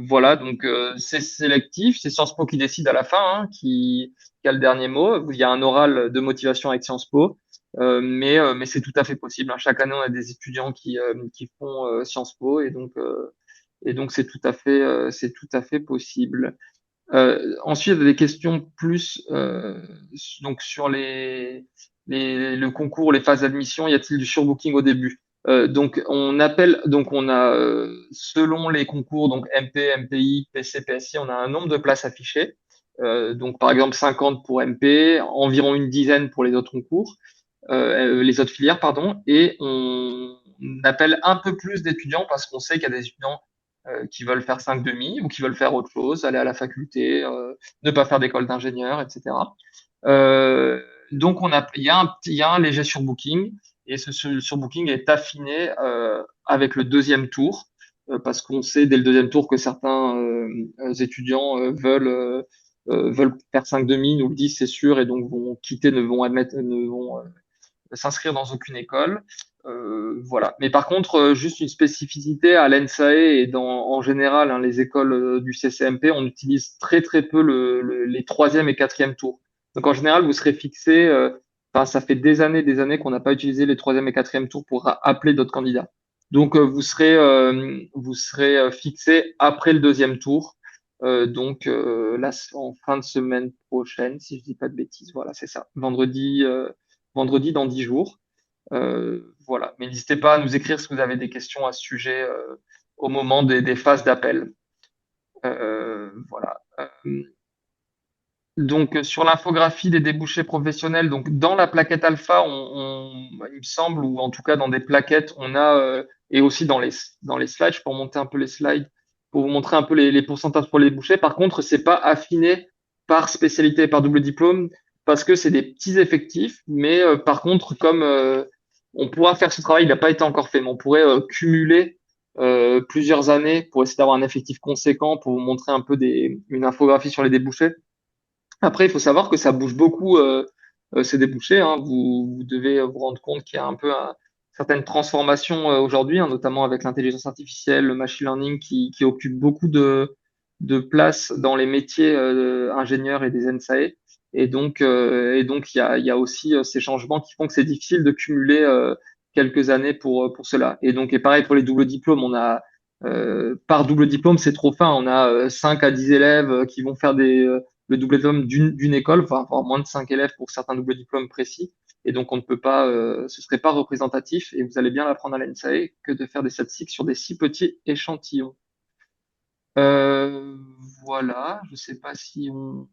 Voilà, donc c'est sélectif, c'est Sciences Po qui décide à la fin, hein, qui a le dernier mot. Il y a un oral de motivation avec Sciences Po. Mais c'est tout à fait possible, hein. Chaque année, on a des étudiants qui font Sciences Po et donc c'est tout à fait possible. Ensuite, il y a des questions plus donc sur le concours, les phases d'admission. Y a-t-il du surbooking au début? Donc on a selon les concours, donc MP, MPI, PC, PSI, on a un nombre de places affichées. Donc par exemple 50 pour MP, environ une dizaine pour les autres concours, les autres filières, pardon, et on appelle un peu plus d'étudiants parce qu'on sait qu'il y a des étudiants qui veulent faire 5 demi ou qui veulent faire autre chose, aller à la faculté, ne pas faire d'école d'ingénieur, etc. Donc il y a un léger surbooking et ce surbooking est affiné avec le deuxième tour parce qu'on sait dès le deuxième tour que certains étudiants veulent faire 5 demi, nous le disent c'est sûr et donc vont quitter, ne vont s'inscrire dans aucune école. Voilà. Mais par contre, juste une spécificité à l'ENSAE et en général, hein, les écoles du CCMP, on utilise très très peu les troisième et quatrième tours. Donc en général, vous serez fixé. Enfin, ça fait des années qu'on n'a pas utilisé les troisième et quatrième tours pour appeler d'autres candidats. Donc vous serez fixé après le deuxième tour. Là, en fin de semaine prochaine, si je dis pas de bêtises, voilà, c'est ça. Vendredi dans 10 jours. Voilà. Mais n'hésitez pas à nous écrire si vous avez des questions à ce sujet au moment des phases d'appel. Voilà. Donc sur l'infographie des débouchés professionnels, donc dans la plaquette alpha, il me semble, ou en tout cas dans des plaquettes, on a et aussi dans les slides, je peux remonter un peu les slides pour vous montrer un peu les pourcentages pour les débouchés. Par contre, c'est pas affiné par spécialité et par double diplôme parce que c'est des petits effectifs. Mais par contre, comme on pourra faire ce travail, il n'a pas été encore fait, mais on pourrait cumuler plusieurs années pour essayer d'avoir un effectif conséquent pour vous montrer un peu une infographie sur les débouchés. Après, il faut savoir que ça bouge beaucoup ces débouchés, hein. Vous devez vous rendre compte qu'il y a un peu certaines transformations aujourd'hui, hein, notamment avec l'intelligence artificielle, le machine learning qui occupe beaucoup de place dans les métiers ingénieurs et des NSAE. Il y a aussi ces changements qui font que c'est difficile de cumuler quelques années pour cela. Et pareil pour les doubles diplômes, on a par double diplôme, c'est trop fin. On a 5 à 10 élèves qui vont faire le double diplôme d'une école, enfin, avoir moins de 5 élèves pour certains doubles diplômes précis. Et donc, on ne peut pas, ce serait pas représentatif, et vous allez bien l'apprendre à l'ENSAE, que de faire des statistiques sur des si petits échantillons. Euh, voilà, je sais pas si on...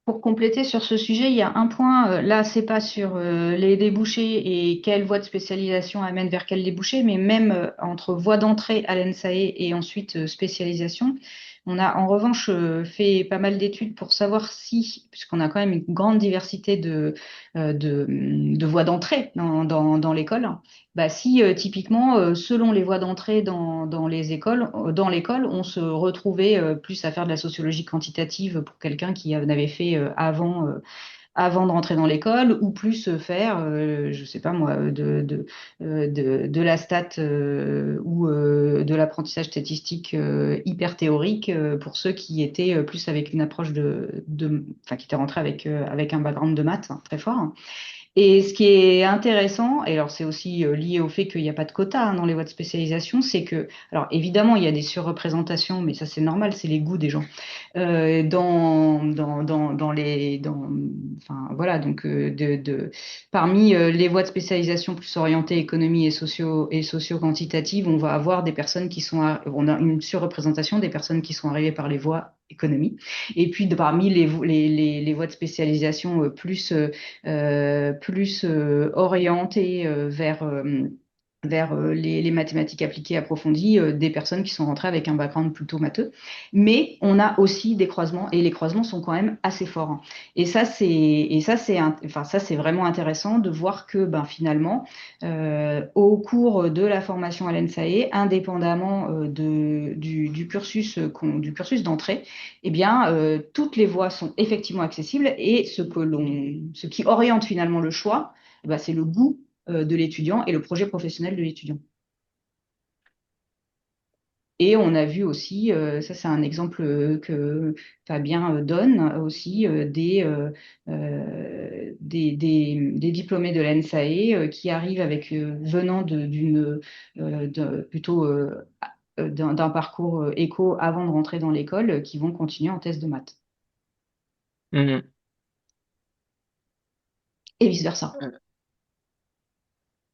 Pour compléter sur ce sujet, il y a un point, là, c'est pas sur les débouchés et quelle voie de spécialisation amène vers quel débouché, mais même entre voie d'entrée à l'ENSAE et ensuite spécialisation. On a en revanche fait pas mal d'études pour savoir si, puisqu'on a quand même une grande diversité de voies d'entrée dans l'école, bah, si typiquement, selon les voies d'entrée dans l'école, on se retrouvait plus à faire de la sociologie quantitative pour quelqu'un qui en avait fait avant de rentrer dans l'école, ou plus faire, je sais pas moi, de la stat ou de l'apprentissage statistique hyper théorique pour ceux qui étaient plus avec une approche enfin, qui étaient rentrés avec un background de maths, hein, très fort. Et ce qui est intéressant, et alors c'est aussi lié au fait qu'il n'y a pas de quota dans les voies de spécialisation, c'est que, alors évidemment, il y a des surreprésentations, mais ça c'est normal, c'est les goûts des gens. Enfin voilà, donc parmi les voies de spécialisation plus orientées économie et socio-quantitative, on va avoir des personnes on a une surreprésentation des personnes qui sont arrivées par les voies économie. Et puis parmi les voies de spécialisation plus orientées vers les mathématiques appliquées approfondies, des personnes qui sont rentrées avec un background plutôt matheux. Mais on a aussi des croisements, et les croisements sont quand même assez forts, hein. Ça, c'est vraiment intéressant de voir que finalement, au cours de la formation à l'ENSAE, indépendamment du cursus d'entrée, eh bien, toutes les voies sont effectivement accessibles, et ce qui oriente finalement le choix, c'est le goût de l'étudiant et le projet professionnel de l'étudiant. Et on a vu aussi, ça c'est un exemple que Fabien donne aussi, des diplômés de l'ENSAE qui arrivent venant plutôt d'un parcours éco avant de rentrer dans l'école, qui vont continuer en thèse de maths Mhm. et vice-versa.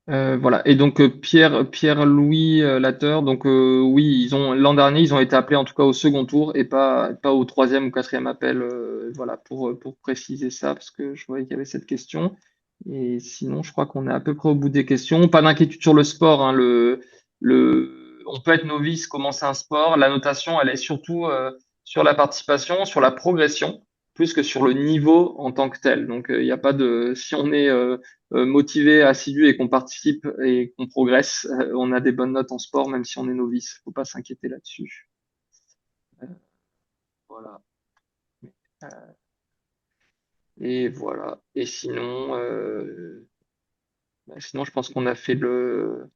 Voilà. Et donc Pierre-Louis Latteur, donc oui, l'an dernier, ils ont été appelés en tout cas au second tour et pas au troisième ou quatrième appel. Voilà, pour préciser ça, parce que je voyais qu'il y avait cette question. Et sinon, je crois qu'on est à peu près au bout des questions. Pas d'inquiétude sur le sport, hein. On peut être novice, commencer un sport. La notation, elle est surtout sur la participation, sur la progression, plus que sur le niveau en tant que tel. Donc il n'y a pas si on est motivé, assidu et qu'on participe et qu'on progresse, on a des bonnes notes en sport, même si on est novice. Faut pas s'inquiéter là-dessus. Voilà. Euh, et voilà. Et sinon, je pense qu'on a fait le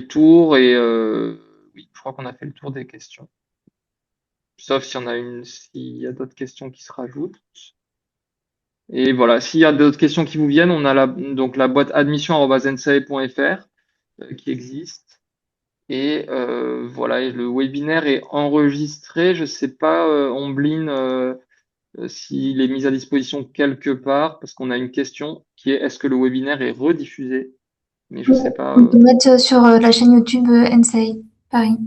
tour, et oui, je crois qu'on a fait le tour des questions. Sauf s'il y a d'autres questions qui se rajoutent. Et voilà, s'il y a d'autres questions qui vous viennent, on a donc la boîte admission@nsae.fr qui existe. Et voilà, et le webinaire est enregistré. Je sais pas, Ombline, s'il est mis à disposition quelque part, parce qu'on a une question qui est: est-ce que le webinaire est rediffusé? Mais je sais pas. On peut mettre sur la chaîne YouTube NSAI Paris.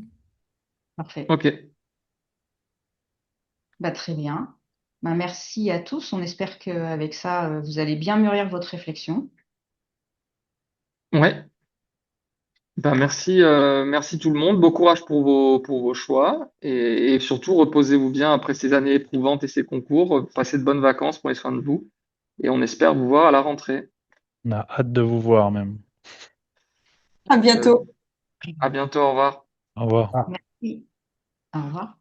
Parfait. Ok. Très bien. Merci à tous. On espère qu'avec ça, vous allez bien mûrir votre réflexion. Ouais. Merci, merci tout le monde. Bon courage pour vos choix, et surtout reposez-vous bien après ces années éprouvantes et ces concours. Passez de bonnes vacances, prenez soin de vous, et on espère vous voir à la rentrée. On a hâte de vous voir même. À bientôt. À bientôt, au revoir. Au revoir. Merci. Au revoir.